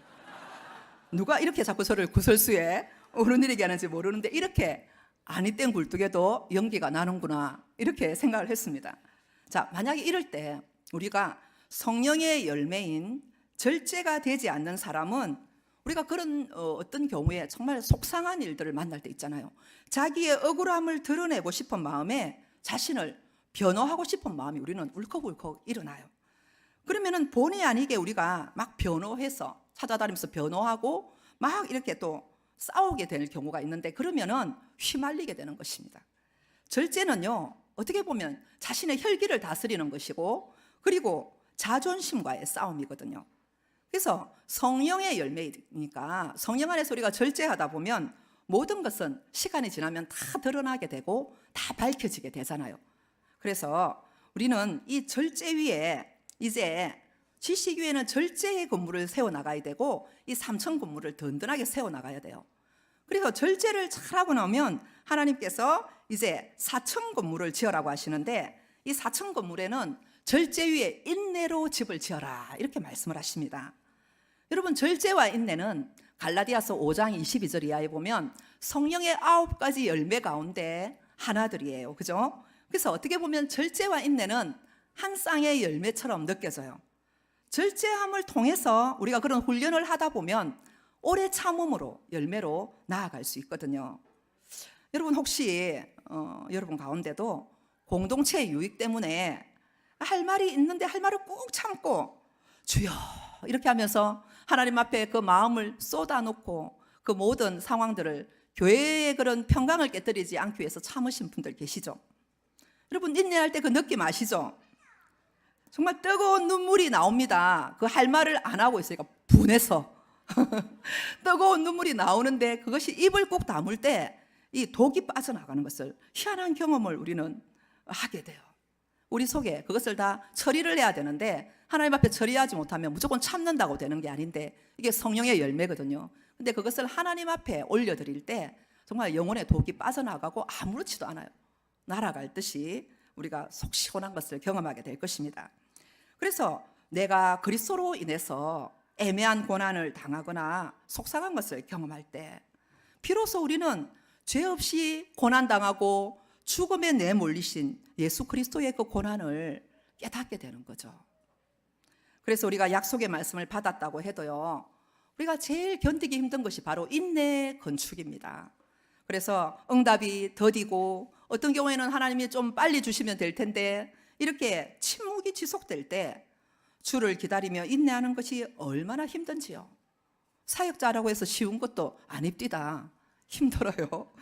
누가 이렇게 자꾸 저를 구설수에 오르내리게 하는지 모르는데 이렇게 아니 땐 굴뚝에도 연기가 나는구나 이렇게 생각을 했습니다. 자, 만약에 이럴 때 우리가 성령의 열매인 절제가 되지 않는 사람은 우리가 그런 어떤 경우에 정말 속상한 일들을 만날 때 있잖아요. 자기의 억울함을 드러내고 싶은 마음에 자신을 변호하고 싶은 마음이 우리는 울컥울컥 일어나요. 그러면은 본의 아니게 우리가 막 변호해서 찾아다니면서 변호하고 막 이렇게 또 싸우게 될 경우가 있는데 그러면은 휘말리게 되는 것입니다. 절제는요, 어떻게 보면 자신의 혈기를 다스리는 것이고 그리고 자존심과의 싸움이거든요. 그래서 성령의 열매이니까 성령 안에서 우리가 절제하다 보면 모든 것은 시간이 지나면 다 드러나게 되고 다 밝혀지게 되잖아요. 그래서 우리는 이 절제 위에 이제 지식 위에는 절제의 건물을 세워나가야 되고 이 삼천 건물을 든든하게 세워나가야 돼요. 그래서 절제를 잘하고 나면 하나님께서 이제 사천 건물을 지어라고 하시는데 이 사천 건물에는 절제 위에 인내로 집을 지어라 이렇게 말씀을 하십니다. 여러분 절제와 인내는 갈라디아서 5장 22절 이하에 보면 성령의 9가지 열매 가운데 하나들이에요. 그죠? 그래서 어떻게 보면 절제와 인내는 한 쌍의 열매처럼 느껴져요. 절제함을 통해서 우리가 그런 훈련을 하다 보면 오래 참음으로 열매로 나아갈 수 있거든요. 여러분 혹시 여러분 가운데도 공동체 유익 때문에 할 말이 있는데 할 말을 꾹 참고 주여 이렇게 하면서 하나님 앞에 그 마음을 쏟아놓고 그 모든 상황들을 교회의 그런 평강을 깨뜨리지 않기 위해서 참으신 분들 계시죠? 여러분 인내할 때 그 느낌 아시죠? 정말 뜨거운 눈물이 나옵니다. 그 할 말을 안 하고 있으니까 분해서 뜨거운 눈물이 나오는데 그것이 입을 꼭 다물 때 이 독이 빠져나가는 것을 희한한 경험을 우리는 하게 돼요. 우리 속에 그것을 다 처리를 해야 되는데 하나님 앞에 처리하지 못하면 무조건 참는다고 되는 게 아닌데 이게 성령의 열매거든요. 근데 그것을 하나님 앞에 올려드릴 때 정말 영혼의 독이 빠져나가고 아무렇지도 않아요. 날아갈 듯이 우리가 속 시원한 것을 경험하게 될 것입니다. 그래서 내가 그리스도로 인해서 애매한 고난을 당하거나 속상한 것을 경험할 때 비로소 우리는 죄 없이 고난당하고 죽음에 내몰리신 예수 그리스도의 그 고난을 깨닫게 되는 거죠. 그래서 우리가 약속의 말씀을 받았다고 해도요, 우리가 제일 견디기 힘든 것이 바로 인내 건축입니다. 그래서 응답이 더디고 어떤 경우에는 하나님이 좀 빨리 주시면 될 텐데 이렇게 침묵이 지속될 때 주를 기다리며 인내하는 것이 얼마나 힘든지요. 사역자라고 해서 쉬운 것도 아닙니다. 힘들어요.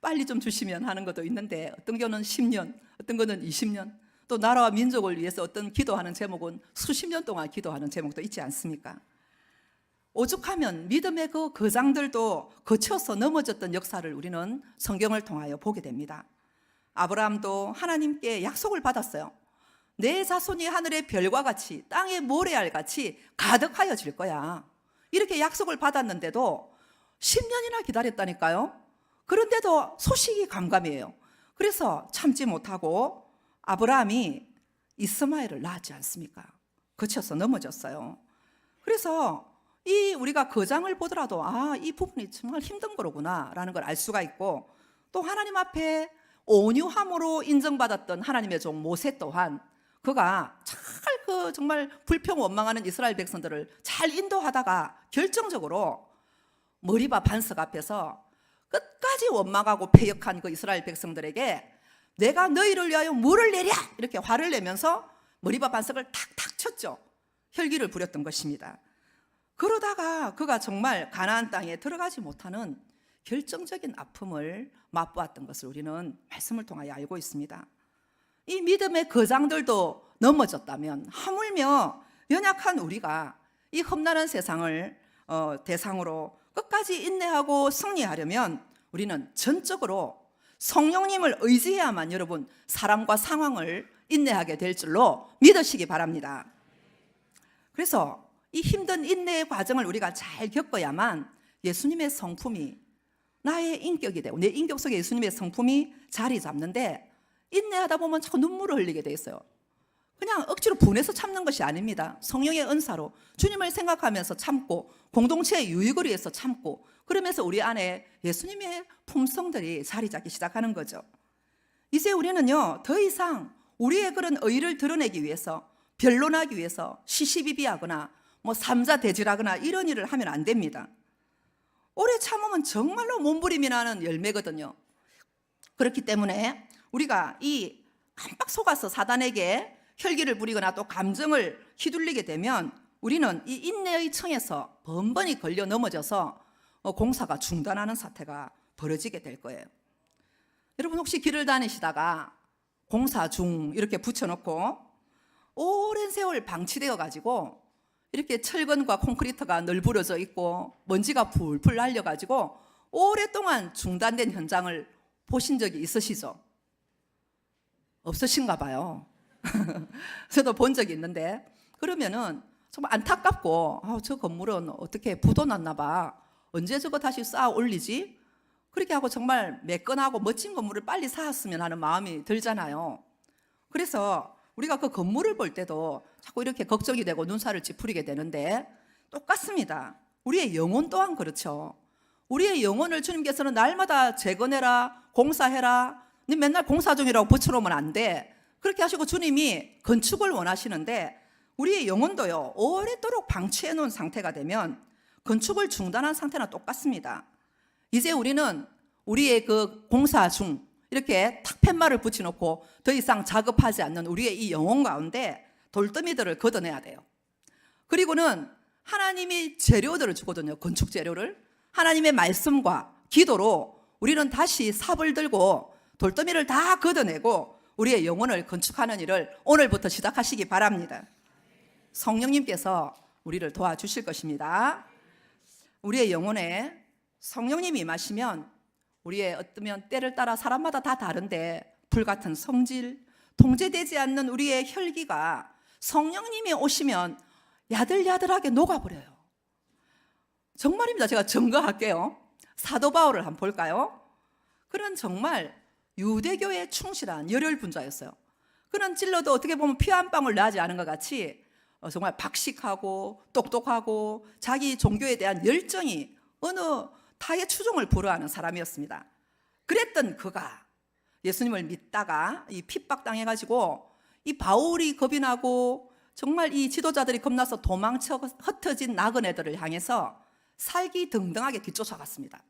빨리 좀 주시면 하는 것도 있는데 어떤 경우는 10년, 어떤 거는 20년, 또 나라와 민족을 위해서 어떤 기도하는 제목은 수십 년 동안 기도하는 제목도 있지 않습니까? 오죽하면 믿음의 그 거장들도 거쳐서 넘어졌던 역사를 우리는 성경을 통하여 보게 됩니다. 아브라함도 하나님께 약속을 받았어요. 내 자손이 하늘의 별과 같이 땅의 모래알 같이 가득하여질 거야. 이렇게 약속을 받았는데도 10년이나 기다렸다니까요. 그런데도 소식이 감감이에요. 그래서 참지 못하고 아브라함이 이스마엘을 낳았지 않습니까? 거쳐서 넘어졌어요. 그래서 우리가 거장을 보더라도 이 부분이 정말 힘든 거로구나라는 걸 알 수가 있고, 또 하나님 앞에 온유함으로 인정받았던 하나님의 종 모세 또한 그가 정말 불평원망하는 이스라엘 백성들을 잘 인도하다가 결정적으로 머리바 반석 앞에서 끝까지 원망하고 패역한 그 이스라엘 백성들에게 내가 너희를 위하여 물을 내랴 이렇게 화를 내면서 머리바 반석을 탁탁 쳤죠. 혈기를 부렸던 것입니다. 그러다가 그가 정말 가나안 땅에 들어가지 못하는 결정적인 아픔을 맛보았던 것을 우리는 말씀을 통하여 알고 있습니다. 이 믿음의 거장들도 넘어졌다면 하물며 연약한 우리가 이 험난한 세상을 대상으로 끝까지 인내하고 승리하려면 우리는 전적으로 성령님을 의지해야만 여러분 사람과 상황을 인내하게 될 줄로 믿으시기 바랍니다. 그래서 이 힘든 인내의 과정을 우리가 잘 겪어야만 예수님의 성품이 나의 인격이 되고 내 인격 속에 예수님의 성품이 자리 잡는데, 인내하다 보면 자꾸 눈물을 흘리게 돼 있어요. 그냥 억지로 분해서 참는 것이 아닙니다. 성령의 은사로 주님을 생각하면서 참고 공동체의 유익을 위해서 참고, 그러면서 우리 안에 예수님의 품성들이 자리 잡기 시작하는 거죠. 이제 우리는요 더 이상 우리의 그런 의의를 드러내기 위해서, 변론하기 위해서 시시비비하거나 삼자대질하거나 이런 일을 하면 안 됩니다. 오래 참으면 정말로 몸부림이 나는 열매거든요. 그렇기 때문에 우리가 이 깜빡 속아서 사단에게 혈기를 부리거나 또 감정을 휘둘리게 되면 우리는 이 인내의 청에서 번번이 걸려 넘어져서 공사가 중단하는 사태가 벌어지게 될 거예요. 여러분 혹시 길을 다니시다가 공사 중 이렇게 붙여놓고 오랜 세월 방치되어 가지고 이렇게 철근과 콘크리트가 널브러져 있고 먼지가 풀풀 날려가지고 오랫동안 중단된 현장을 보신 적이 있으시죠? 없으신가 봐요. 저도 본 적이 있는데, 그러면은 정말 안타깝고 저 건물은 어떻게 부도 났나 봐, 언제 저거 다시 쌓아 올리지? 그렇게 하고 정말 매끈하고 멋진 건물을 빨리 쌓았으면 하는 마음이 들잖아요. 그래서 우리가 그 건물을 볼 때도 자꾸 이렇게 걱정이 되고 눈살을 찌푸리게 되는데, 똑같습니다. 우리의 영혼 또한 그렇죠. 우리의 영혼을 주님께서는 날마다 재건해라, 공사해라, 네 맨날 공사 중이라고 붙여놓으면 안 돼, 그렇게 하시고 주님이 건축을 원하시는데, 우리의 영혼도요 오랫도록 방치해 놓은 상태가 되면 건축을 중단한 상태나 똑같습니다. 이제 우리는 우리의 그 공사 중 이렇게 탁 팻말을 붙여놓고 더 이상 작업하지 않는 우리의 이 영혼 가운데 돌더미들을 걷어내야 돼요. 그리고는 하나님이 재료들을 주거든요. 건축 재료를 하나님의 말씀과 기도로 우리는 다시 삽을 들고 돌더미를 다 걷어내고 우리의 영혼을 건축하는 일을 오늘부터 시작하시기 바랍니다. 성령님께서 우리를 도와주실 것입니다. 우리의 영혼에 성령님이 임하시면 우리의 어쩌면 때를 따라 사람마다 다 다른데 불같은 성질, 통제되지 않는 우리의 혈기가 성령님이 오시면 야들야들하게 녹아버려요. 정말입니다. 제가 증거할게요. 사도 바울을 한번 볼까요? 그는 정말 유대교에 충실한 열혈분자였어요. 그는 찔러도 어떻게 보면 피 한 방울 나지 않은 것 같이 정말 박식하고 똑똑하고 자기 종교에 대한 열정이 어느 타의 추종을 불허하는 사람이었습니다. 그랬던 그가 예수님을 믿다가 이 핍박당해가지고 이 바울이 겁이 나고 정말 이 지도자들이 겁나서 도망쳐 흩어진 나그네들을 향해서 살기 등등하게 뒤쫓아갔습니다.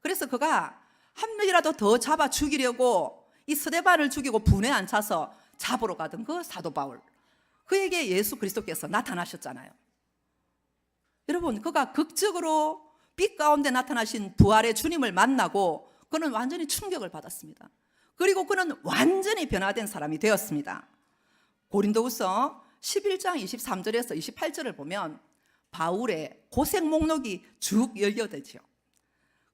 그래서 그가 한 명이라도 더 잡아 죽이려고 이 스데반을 죽이고 분에 안 차서 잡으러 가던 그 사도 바울, 그에게 예수 그리스도께서 나타나셨잖아요. 여러분, 그가 극적으로 빛 가운데 나타나신 부활의 주님을 만나고 그는 완전히 충격을 받았습니다. 그리고 그는 완전히 변화된 사람이 되었습니다. 고린도후서 11장 23절에서 28절을 보면 바울의 고생 목록이 쭉 열려되죠.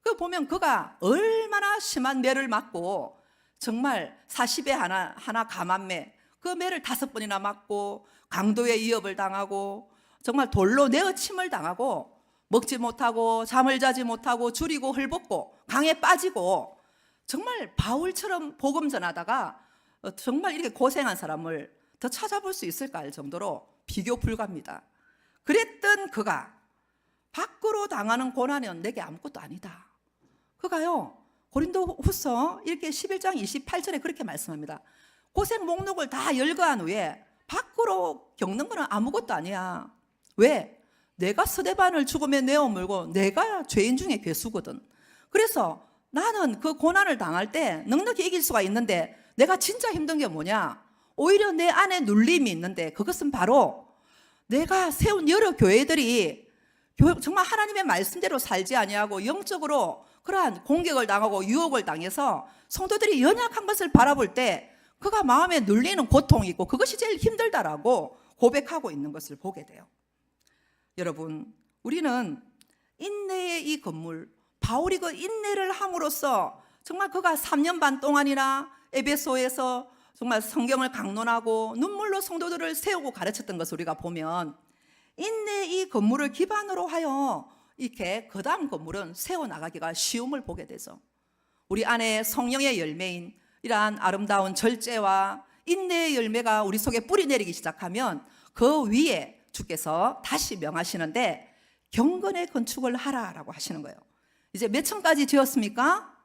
그 보면 그가 얼마나 심한 매를 맞고 정말 40에 하나 감한매, 그 매를 5번이나 맞고 강도의 위협을 당하고 정말 돌로 내어침을 당하고 먹지 못하고 잠을 자지 못하고 줄이고 헐벗고 강에 빠지고 정말 바울처럼 복음 전하다가 정말 이렇게 고생한 사람을 더 찾아볼 수 있을까 할 정도로 비교 불가입니다. 그랬던 그가 밖으로 당하는 고난은 내게 아무것도 아니다. 그가요, 고린도 후서 이렇게 11장 28절에 그렇게 말씀합니다. 고생 목록을 다 열거한 후에 밖으로 겪는 거는 아무것도 아니야. 왜? 내가 스데반을 죽음에 내어물고 내가 죄인 중에 괴수거든. 그래서 나는 그 고난을 당할 때 넉넉히 이길 수가 있는데 내가 진짜 힘든 게 뭐냐? 오히려 내 안에 눌림이 있는데 그것은 바로 내가 세운 여러 교회들이 정말 하나님의 말씀대로 살지 아니하고 영적으로 그러한 공격을 당하고 유혹을 당해서 성도들이 연약한 것을 바라볼 때 그가 마음에 눌리는 고통이 있고 그것이 제일 힘들다라고 고백하고 있는 것을 보게 돼요. 여러분, 우리는 인내의 이 건물, 바울이 그 인내를 함으로써 정말 그가 3년 반 동안이나 에베소에서 정말 성경을 강론하고 눈물로 성도들을 세우고 가르쳤던 것을 우리가 보면 인내의 이 건물을 기반으로 하여 이렇게 그 다음 건물은 세워나가기가 쉬움을 보게 되죠. 우리 안에 성령의 열매인 이러한 아름다운 절제와 인내의 열매가 우리 속에 뿌리 내리기 시작하면 그 위에 주께서 다시 명하시는데 경건의 건축을 하라라고 하시는 거예요. 이제 몇 층까지 지었습니까?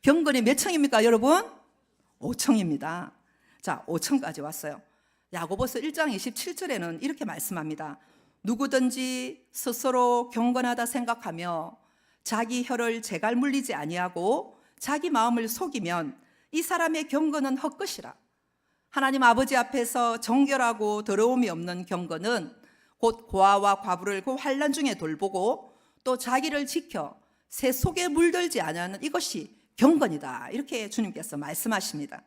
경건이 몇 층입니까, 여러분? 5층입니다. 자, 5층까지 왔어요. 야고보서 1장 27절에는 이렇게 말씀합니다. 누구든지 스스로 경건하다 생각하며 자기 혀를 제갈 물리지 아니하고 자기 마음을 속이면 이 사람의 경건은 헛것이라. 하나님 아버지 앞에서 정결하고 더러움이 없는 경건은 곧 고아와 과부를 그 환난 중에 돌보고 또 자기를 지켜 새 속에 물들지 아니하는 이것이 경건이다. 이렇게 주님께서 말씀하십니다.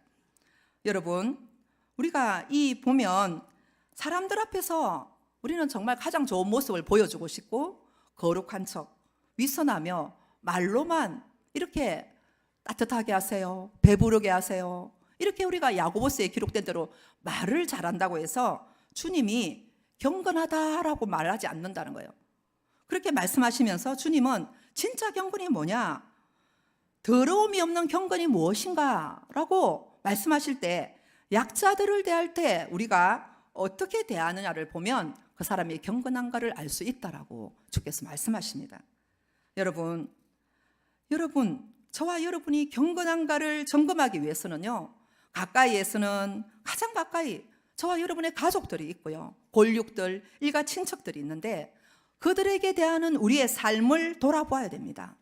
여러분, 우리가 이 보면 사람들 앞에서 우리는 정말 가장 좋은 모습을 보여주고 싶고 거룩한 척, 위선하며 말로만 이렇게 따뜻하게 하세요, 배부르게 하세요, 이렇게 우리가 야고보서에 기록된 대로 말을 잘한다고 해서 주님이 경건하다라고 말하지 않는다는 거예요. 그렇게 말씀하시면서 주님은 진짜 경건이 뭐냐, 더러움이 없는 경건이 무엇인가 라고 말씀하실 때 약자들을 대할 때 우리가 어떻게 대하느냐를 보면 그 사람이 경건한가를 알 수 있다라고 주께서 말씀하십니다. 여러분, 저와 여러분이 경건한가를 점검하기 위해서는요, 가까이에서는 가장 가까이 저와 여러분의 가족들이 있고요, 골육들, 일가 친척들이 있는데 그들에게 대하는 우리의 삶을 돌아보아야 됩니다.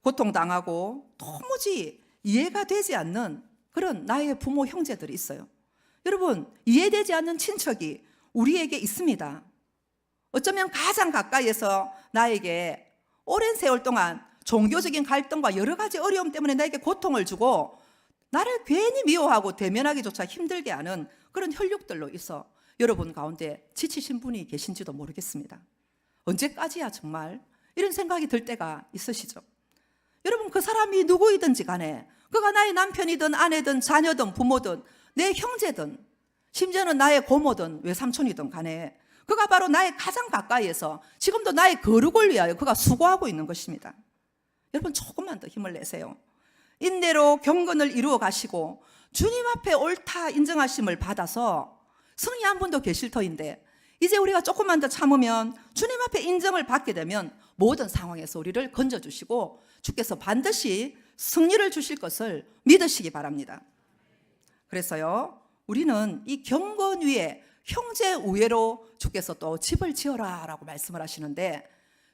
고통당하고 도무지 이해가 되지 않는 그런 나의 부모, 형제들이 있어요. 여러분, 이해되지 않는 친척이 우리에게 있습니다. 어쩌면 가장 가까이에서 나에게 오랜 세월 동안 종교적인 갈등과 여러 가지 어려움 때문에 나에게 고통을 주고 나를 괜히 미워하고 대면하기조차 힘들게 하는 그런 혈육들로 있어 여러분 가운데 지치신 분이 계신지도 모르겠습니다. 언제까지야 정말 이런 생각이 들 때가 있으시죠? 여러분, 그 사람이 누구이든지 간에 그가 나의 남편이든 아내든 자녀든 부모든 내 형제든 심지어는 나의 고모든 외삼촌이든 간에 그가 바로 나의 가장 가까이에서 지금도 나의 거룩을 위하여 그가 수고하고 있는 것입니다. 여러분, 조금만 더 힘을 내세요. 인내로 경건을 이루어 가시고 주님 앞에 옳다 인정하심을 받아서 승리 한 분도 계실 터인데 이제 우리가 조금만 더 참으면 주님 앞에 인정을 받게 되면 모든 상황에서 우리를 건져주시고 주께서 반드시 승리를 주실 것을 믿으시기 바랍니다. 그래서요, 우리는 이 경건 위에 형제 우애로 주께서 또 집을 지어라 라고 말씀을 하시는데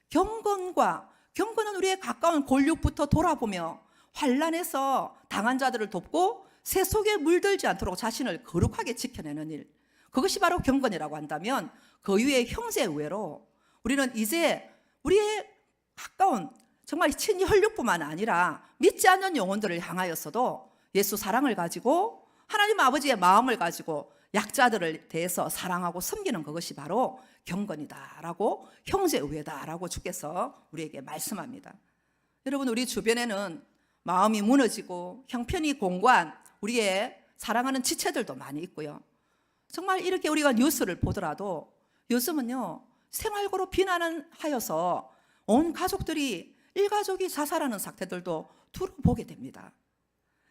경건은 우리의 가까운 골육부터 돌아보며 환난에서 당한 자들을 돕고 새 속에 물들지 않도록 자신을 거룩하게 지켜내는 일, 그것이 바로 경건이라고 한다면 그 위에 형제 우애로 우리는 이제 우리의 가까운 정말 친혈육뿐만 아니라 믿지 않는 영혼들을 향하여서도 예수 사랑을 가지고 하나님 아버지의 마음을 가지고 약자들을 대해서 사랑하고 섬기는 그것이 바로 경건이다라고, 형제우애다라고 주께서 우리에게 말씀합니다. 여러분, 우리 주변에는 마음이 무너지고 형편이 공고한 우리의 사랑하는 지체들도 많이 있고요. 정말 이렇게 우리가 뉴스를 보더라도 요즘은요, 생활고로 비난하여서 온 가족들이 일가족이 자살하는 사태들도 두루 보게 됩니다.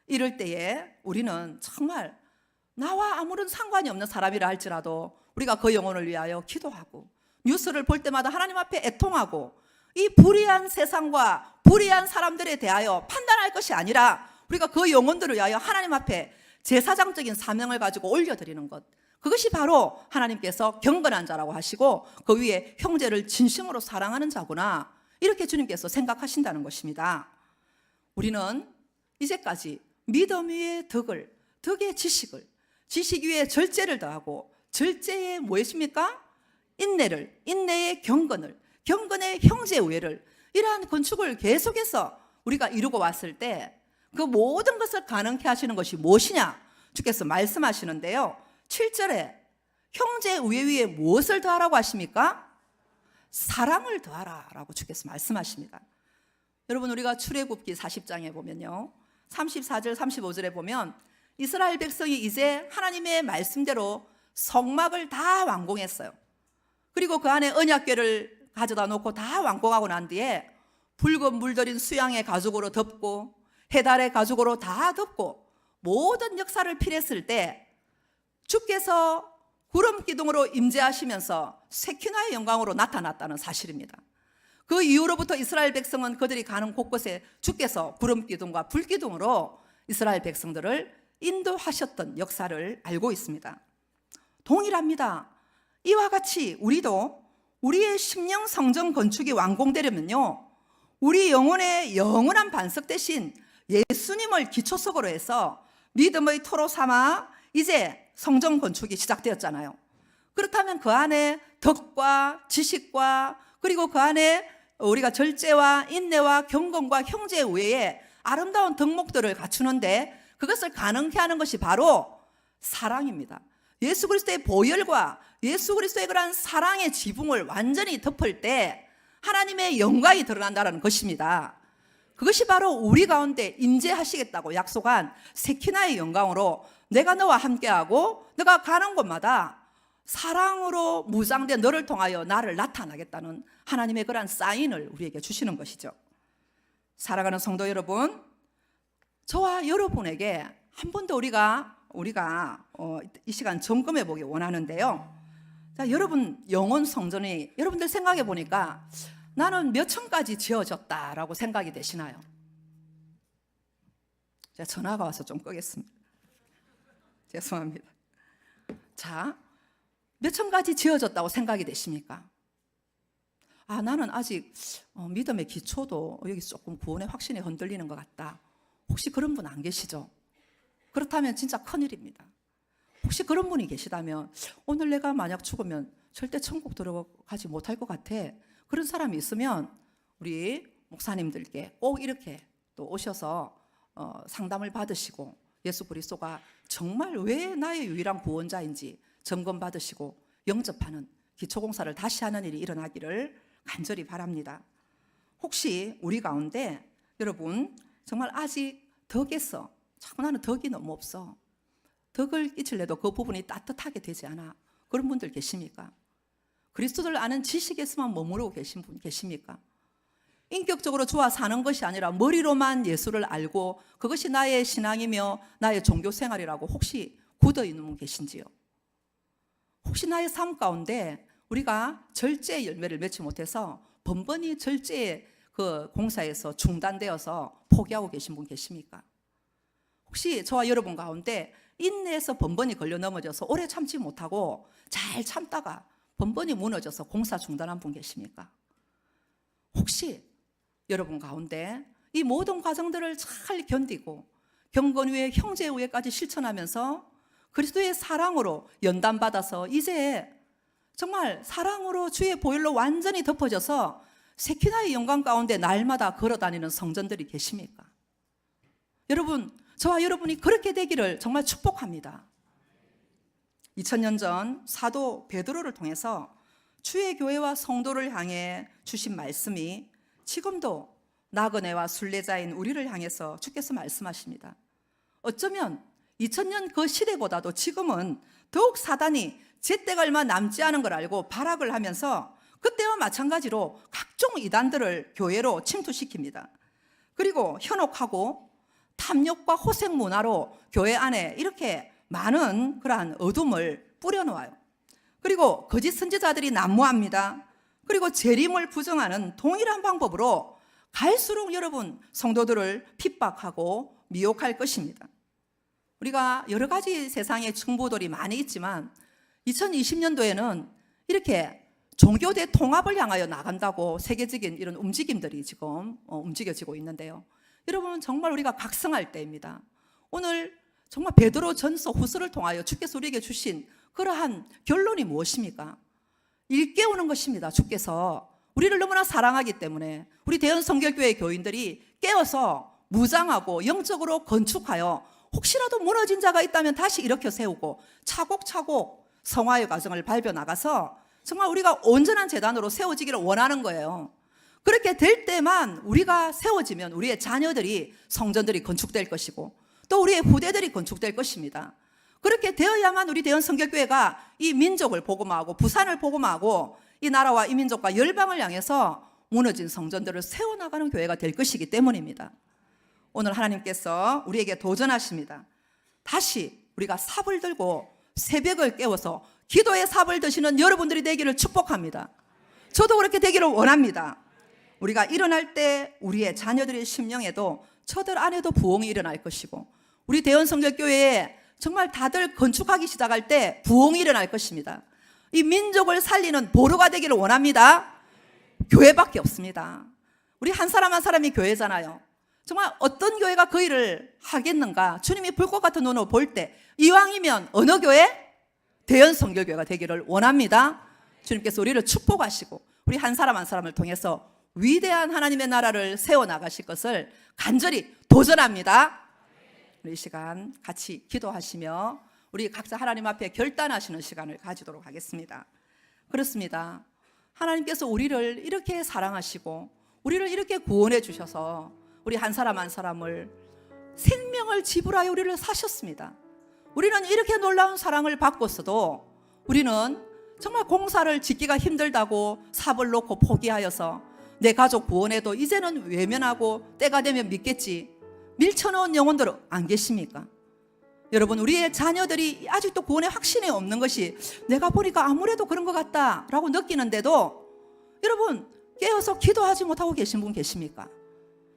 이럴 때에 우리는 정말 나와 아무런 상관이 없는 사람이라 할지라도 우리가 그 영혼을 위하여 기도하고 뉴스를 볼 때마다 하나님 앞에 애통하고 이 불의한 세상과 불의한 사람들에 대하여 판단할 것이 아니라 우리가 그 영혼들을 위하여 하나님 앞에 제사장적인 사명을 가지고 올려드리는 것, 그것이 바로 하나님께서 경건한 자라고 하시고 그 위에 형제를 진심으로 사랑하는 자구나, 이렇게 주님께서 생각하신다는 것입니다. 우리는 이제까지 믿음 위에 덕을, 덕의 지식을, 지식 위에 절제를 더하고 절제에 무엇입니까? 인내를, 인내의 경건을, 경건의 형제 우애를, 이러한 건축을 계속해서 우리가 이루고 왔을 때 그 모든 것을 가능케 하시는 것이 무엇이냐? 주께서 말씀하시는데요, 7절에 형제 우애 위에 무엇을 더하라고 하십니까? 사랑을 더하라 라고 주께서 말씀하십니다. 여러분, 우리가 출애굽기 40장에 보면요, 34절 35절에 보면 이스라엘 백성이 이제 하나님의 말씀대로 성막을 다 완공했어요. 그리고 그 안에 언약궤를 가져다 놓고 다 완공하고 난 뒤에 붉은 물들인 수양의 가죽으로 덮고 해달의 가죽으로 다 덮고 모든 역사를 필했을 때 주께서 구름 기둥으로 임재하시면서 세키나의 영광으로 나타났다는 사실입니다. 그 이후로부터 이스라엘 백성은 그들이 가는 곳곳에 주께서 구름 기둥과 불 기둥으로 이스라엘 백성들을 인도하셨던 역사를 알고 있습니다. 동일합니다. 이와 같이 우리도 우리의 심령 성전 건축이 완공되려면요, 우리 영혼의 영원한 반석 대신 예수님을 기초석으로 해서 믿음의 토로 삼아 이제 성전 건축이 시작되었잖아요. 그렇다면 그 안에 덕과 지식과 그리고 그 안에 우리가 절제와 인내와 경건과 형제 우애의 아름다운 덕목들을 갖추는데 그것을 가능케 하는 것이 바로 사랑입니다. 예수 그리스도의 보혈과 예수 그리스도의 그러한 사랑의 지붕을 완전히 덮을 때 하나님의 영광이 드러난다는 것입니다. 그것이 바로 우리 가운데 임재하시겠다고 약속한 세키나의 영광으로 내가 너와 함께하고 너가 가는 곳마다 사랑으로 무장된 너를 통하여 나를 나타나겠다는 하나님의 그러한 사인을 우리에게 주시는 것이죠. 사랑하는 성도 여러분, 저와 여러분에게 한 번 더 우리가 이 시간 점검해 보기 원하는데요. 자, 여러분 영혼 성전이 여러분들 생각해 보니까 나는 몇 층까지 지어졌다라고 생각이 되시나요? 제가 전화가 와서 좀 끄겠습니다. 죄송합니다. 자, 몇 층까지 지어졌다고 생각이 되십니까? 아, 나는 아직 믿음의 기초도 여기 조금 구원의 확신이 흔들리는 것 같다. 혹시 그런 분 안 계시죠? 그렇다면 진짜 큰일입니다. 혹시 그런 분이 계시다면 오늘 내가 만약 죽으면 절대 천국 들어가지 못할 것 같아. 그런 사람이 있으면 우리 목사님들께 꼭 이렇게 또 오셔서 상담을 받으시고 예수 그리스도가 정말 왜 나의 유일한 구원자인지 점검 받으시고 영접하는 기초공사를 다시 하는 일이 일어나기를 간절히 바랍니다. 혹시 우리 가운데 여러분 정말 아직 덕에서 자꾸 나는 덕이 너무 없어, 덕을 끼칠래도 그 부분이 따뜻하게 되지 않아, 그런 분들 계십니까? 그리스도를 아는 지식에서만 머무르고 계신 분 계십니까? 인격적으로 주와 사는 것이 아니라 머리로만 예수를 알고 그것이 나의 신앙이며 나의 종교 생활이라고 혹시 굳어 있는 분 계신지요? 혹시 나의 삶 가운데 우리가 절제의 열매를 맺지 못해서 번번이 절제의 그 공사에서 중단되어서 포기하고 계신 분 계십니까? 혹시 저와 여러분 가운데 인내에서 번번이 걸려 넘어져서 오래 참지 못하고 잘 참다가 번번이 무너져서 공사 중단한 분 계십니까? 혹시 여러분 가운데 이 모든 과정들을 잘 견디고 경건 위에 형제 우애까지 실천하면서 그리스도의 사랑으로 연단받아서 이제 정말 사랑으로 주의 보혈로 완전히 덮어져서 세키나의 영광 가운데 날마다 걸어다니는 성전들이 계십니까? 여러분, 저와 여러분이 그렇게 되기를 정말 축복합니다. 2000년 전 사도 베드로를 통해서 주의 교회와 성도를 향해 주신 말씀이 지금도 나그네와 순례자인 우리를 향해서 주께서 말씀하십니다. 어쩌면 2000년 그 시대보다도 지금은 더욱 사단이 제때가 얼마 남지 않은 걸 알고 발악을 하면서 그때와 마찬가지로 각종 이단들을 교회로 침투시킵니다. 그리고 현혹하고 탐욕과 호색 문화로 교회 안에 이렇게 많은 그러한 어둠을 뿌려놓아요. 그리고 거짓 선지자들이 난무합니다. 그리고 재림을 부정하는 동일한 방법으로 갈수록 여러분 성도들을 핍박하고 미혹할 것입니다. 우리가 여러 가지 세상의 정보들이 많이 있지만 2020년도에는 이렇게 종교대 통합을 향하여 나간다고 세계적인 이런 움직임들이 지금 움직여지고 있는데요. 여러분 정말 우리가 각성할 때입니다. 오늘 정말 베드로 전서 후서를 통하여 주께서 우리에게 주신 그러한 결론이 무엇입니까? 일깨우는 것입니다. 주께서 우리를 너무나 사랑하기 때문에 우리 대연성결교회 교인들이 깨어서 무장하고 영적으로 건축하여 혹시라도 무너진 자가 있다면 다시 일으켜 세우고 차곡차곡 성화의 과정을 밟아 나가서 정말 우리가 온전한 재단으로 세워지기를 원하는 거예요. 그렇게 될 때만 우리가 세워지면 우리의 자녀들이 성전들이 건축될 것이고 또 우리의 후대들이 건축될 것입니다. 그렇게 되어야만 우리 대연성결교회가 이 민족을 복음화하고 부산을 복음화하고 이 나라와 이 민족과 열방을 향해서 무너진 성전들을 세워나가는 교회가 될 것이기 때문입니다. 오늘 하나님께서 우리에게 도전하십니다. 다시 우리가 삽을 들고 새벽을 깨워서 기도의 삽을 드시는 여러분들이 되기를 축복합니다. 저도 그렇게 되기를 원합니다. 우리가 일어날 때 우리의 자녀들의 심령에도 저들 안에도 부흥이 일어날 것이고 우리 대연성결교회에 정말 다들 건축하기 시작할 때 부흥이 일어날 것입니다. 이 민족을 살리는 보루가 되기를 원합니다. 교회밖에 없습니다. 우리 한 사람 한 사람이 교회잖아요. 정말 어떤 교회가 그 일을 하겠는가? 주님이 불꽃 같은 눈으로 볼 때 이왕이면 어느 교회? 대연성결교회가 되기를 원합니다. 주님께서 우리를 축복하시고 우리 한 사람 한 사람을 통해서 위대한 하나님의 나라를 세워나가실 것을 간절히 도전합니다. 우리 이 시간 같이 기도하시며 우리 각자 하나님 앞에 결단하시는 시간을 가지도록 하겠습니다. 그렇습니다. 하나님께서 우리를 이렇게 사랑하시고 우리를 이렇게 구원해 주셔서 우리 한 사람 한 사람을 생명을 지불하여 우리를 사셨습니다. 우리는 이렇게 놀라운 사랑을 받고서도 우리는 정말 공사를 짓기가 힘들다고 삽을 놓고 포기하여서 내 가족 구원해도 이제는 외면하고 때가 되면 믿겠지 밀쳐놓은 영혼들 안 계십니까? 여러분 우리의 자녀들이 아직도 구원의 확신이 없는 것이 내가 보니까 아무래도 그런 것 같다라고 느끼는데도 여러분 깨어서 기도하지 못하고 계신 분 계십니까?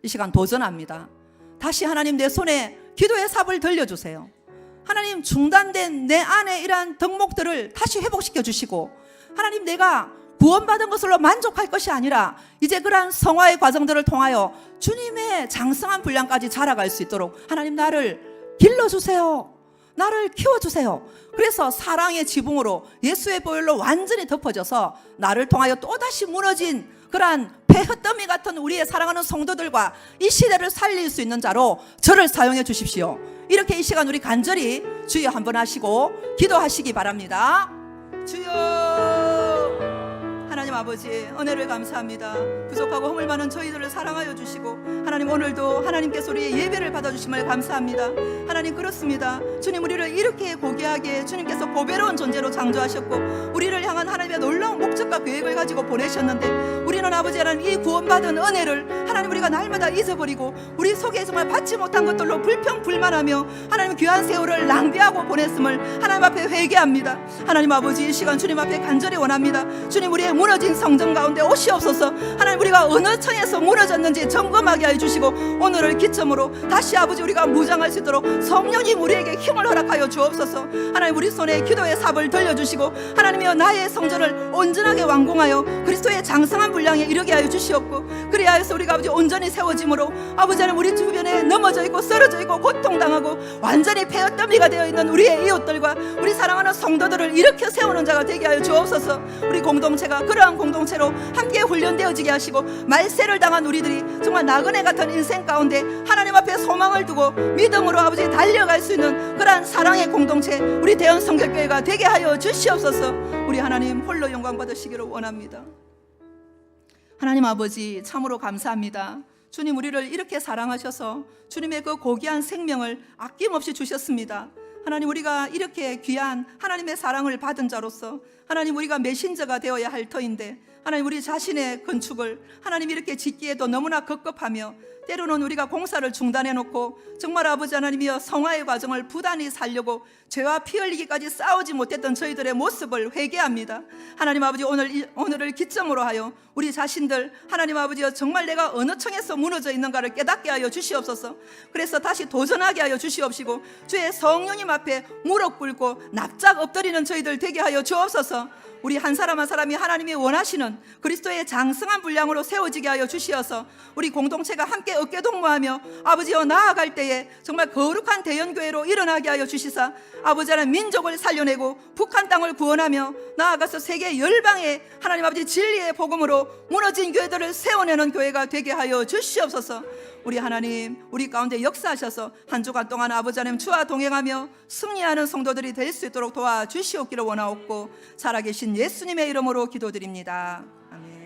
이 시간 도전합니다. 다시 하나님 내 손에 기도의 삽을 들려주세요. 하나님 중단된 내 안에 이러한 덕목들을 다시 회복시켜 주시고 하나님 내가 구원받은 것으로 만족할 것이 아니라 이제 그러한 성화의 과정들을 통하여 주님의 장성한 분량까지 자라갈 수 있도록 하나님 나를 길러주세요. 나를 키워주세요. 그래서 사랑의 지붕으로 예수의 보혈로 완전히 덮어져서 나를 통하여 또다시 무너진 그러한 폐허더미 같은 우리의 사랑하는 성도들과 이 시대를 살릴 수 있는 자로 저를 사용해 주십시오. 이렇게 이 시간 우리 간절히 주여 한번 하시고 기도하시기 바랍니다. 주여 하나님 아버지 은혜를 감사합니다. 부족하고 허물 많은 저희들을 사랑하여 주시고 하나님 오늘도 하나님께서 우리의 예배를 받아주심을 감사합니다. 하나님 그렇습니다. 주님 우리를 이렇게 고귀하게 주님께서 보배로운 존재로 창조하셨고 우리를 향한 하나님의 놀라운 목적과 계획을 가지고 보내셨는데 우리는 아버지 하나님 이 구원받은 은혜를 하나님 우리가 날마다 잊어버리고 우리 속에 정말 받지 못한 것들로 불평불만하며 하나님 귀한 세월을 낭비하고 보냈음을 하나님 앞에 회개합니다. 하나님 아버지 이 시간 주님 앞에 간절히 원합니다. 주님 우리의 무너진 성전 가운데 오시옵소서. 하나님 우리가 어느 층에서 무너졌는지 점검하게 해주시고 오늘을 기점으로 다시 아버지 우리가 무장할 수 있도록 성령님 우리에게 힘을 허락하여 주옵소서. 하나님 우리 손에 기도의 삽을 들려주시고 하나님이여 나의 성전을 온전하게 완공하여 그리스도의 장성한 분량에 이르게 하여 주시옵고 그리하여서 우리가 아버지 온전히 세워짐으로 아버지 하나님 우리 주변에 넘어져 있고 쓰러져 있고 고통당하고 완전히 폐허더미가 되어 있는 우리의 이웃들과 우리 사랑하는 성도들을 일으켜 세우는 자가 되게 하여 주옵소서. 우리 공동체가 그러한 공동체로 함께 훈련되어지게 하시고 말세를 당한 우리들이 정말 나그네 같은 인생 가운데 하나님 앞에 소망을 두고 믿음으로 아버지 달려갈 수 있는 그러한 사랑의 공동체 우리 대연성결교회가 되게 하여 주시옵소서. 우리 하나님 홀로 영광 받으시기를 원합니다. 하나님 아버지 참으로 감사합니다. 주님 우리를 이렇게 사랑하셔서 주님의 그 고귀한 생명을 아낌없이 주셨습니다. 하나님 우리가 이렇게 귀한 하나님의 사랑을 받은 자로서 하나님 우리가 메신저가 되어야 할 터인데 하나님, 우리 자신의 건축을 하나님 이렇게 짓기에도 너무나 급급하며 때로는 우리가 공사를 중단해놓고 정말 아버지 하나님이여 성화의 과정을 부단히 살려고 죄와 피 흘리기까지 싸우지 못했던 저희들의 모습을 회개합니다. 하나님 아버지, 오늘을 기점으로 하여 우리 자신들 하나님 아버지여 정말 내가 어느 층에서 무너져 있는가를 깨닫게 하여 주시옵소서. 그래서 다시 도전하게 하여 주시옵시고 주의 성령님 앞에 무릎 꿇고 납작 엎드리는 저희들 되게 하여 주옵소서. 우리 한 사람 한 사람이 하나님이 원하시는 그리스도의 장성한 분량으로 세워지게 하여 주시어서 우리 공동체가 함께 어깨동무하며 아버지여 나아갈 때에 정말 거룩한 대연교회로 일어나게 하여 주시사 아버지 하나님 민족을 살려내고 북한 땅을 구원하며 나아가서 세계 열방에 하나님 아버지 진리의 복음으로 무너진 교회들을 세워내는 교회가 되게 하여 주시옵소서. 우리 하나님, 우리 가운데 역사하셔서 한 주간 동안 아버지 하나님 주와 동행하며 승리하는 성도들이 될 수 있도록 도와주시옵기를 원하옵고 살아계신 예수님의 이름으로 기도드립니다. 아멘.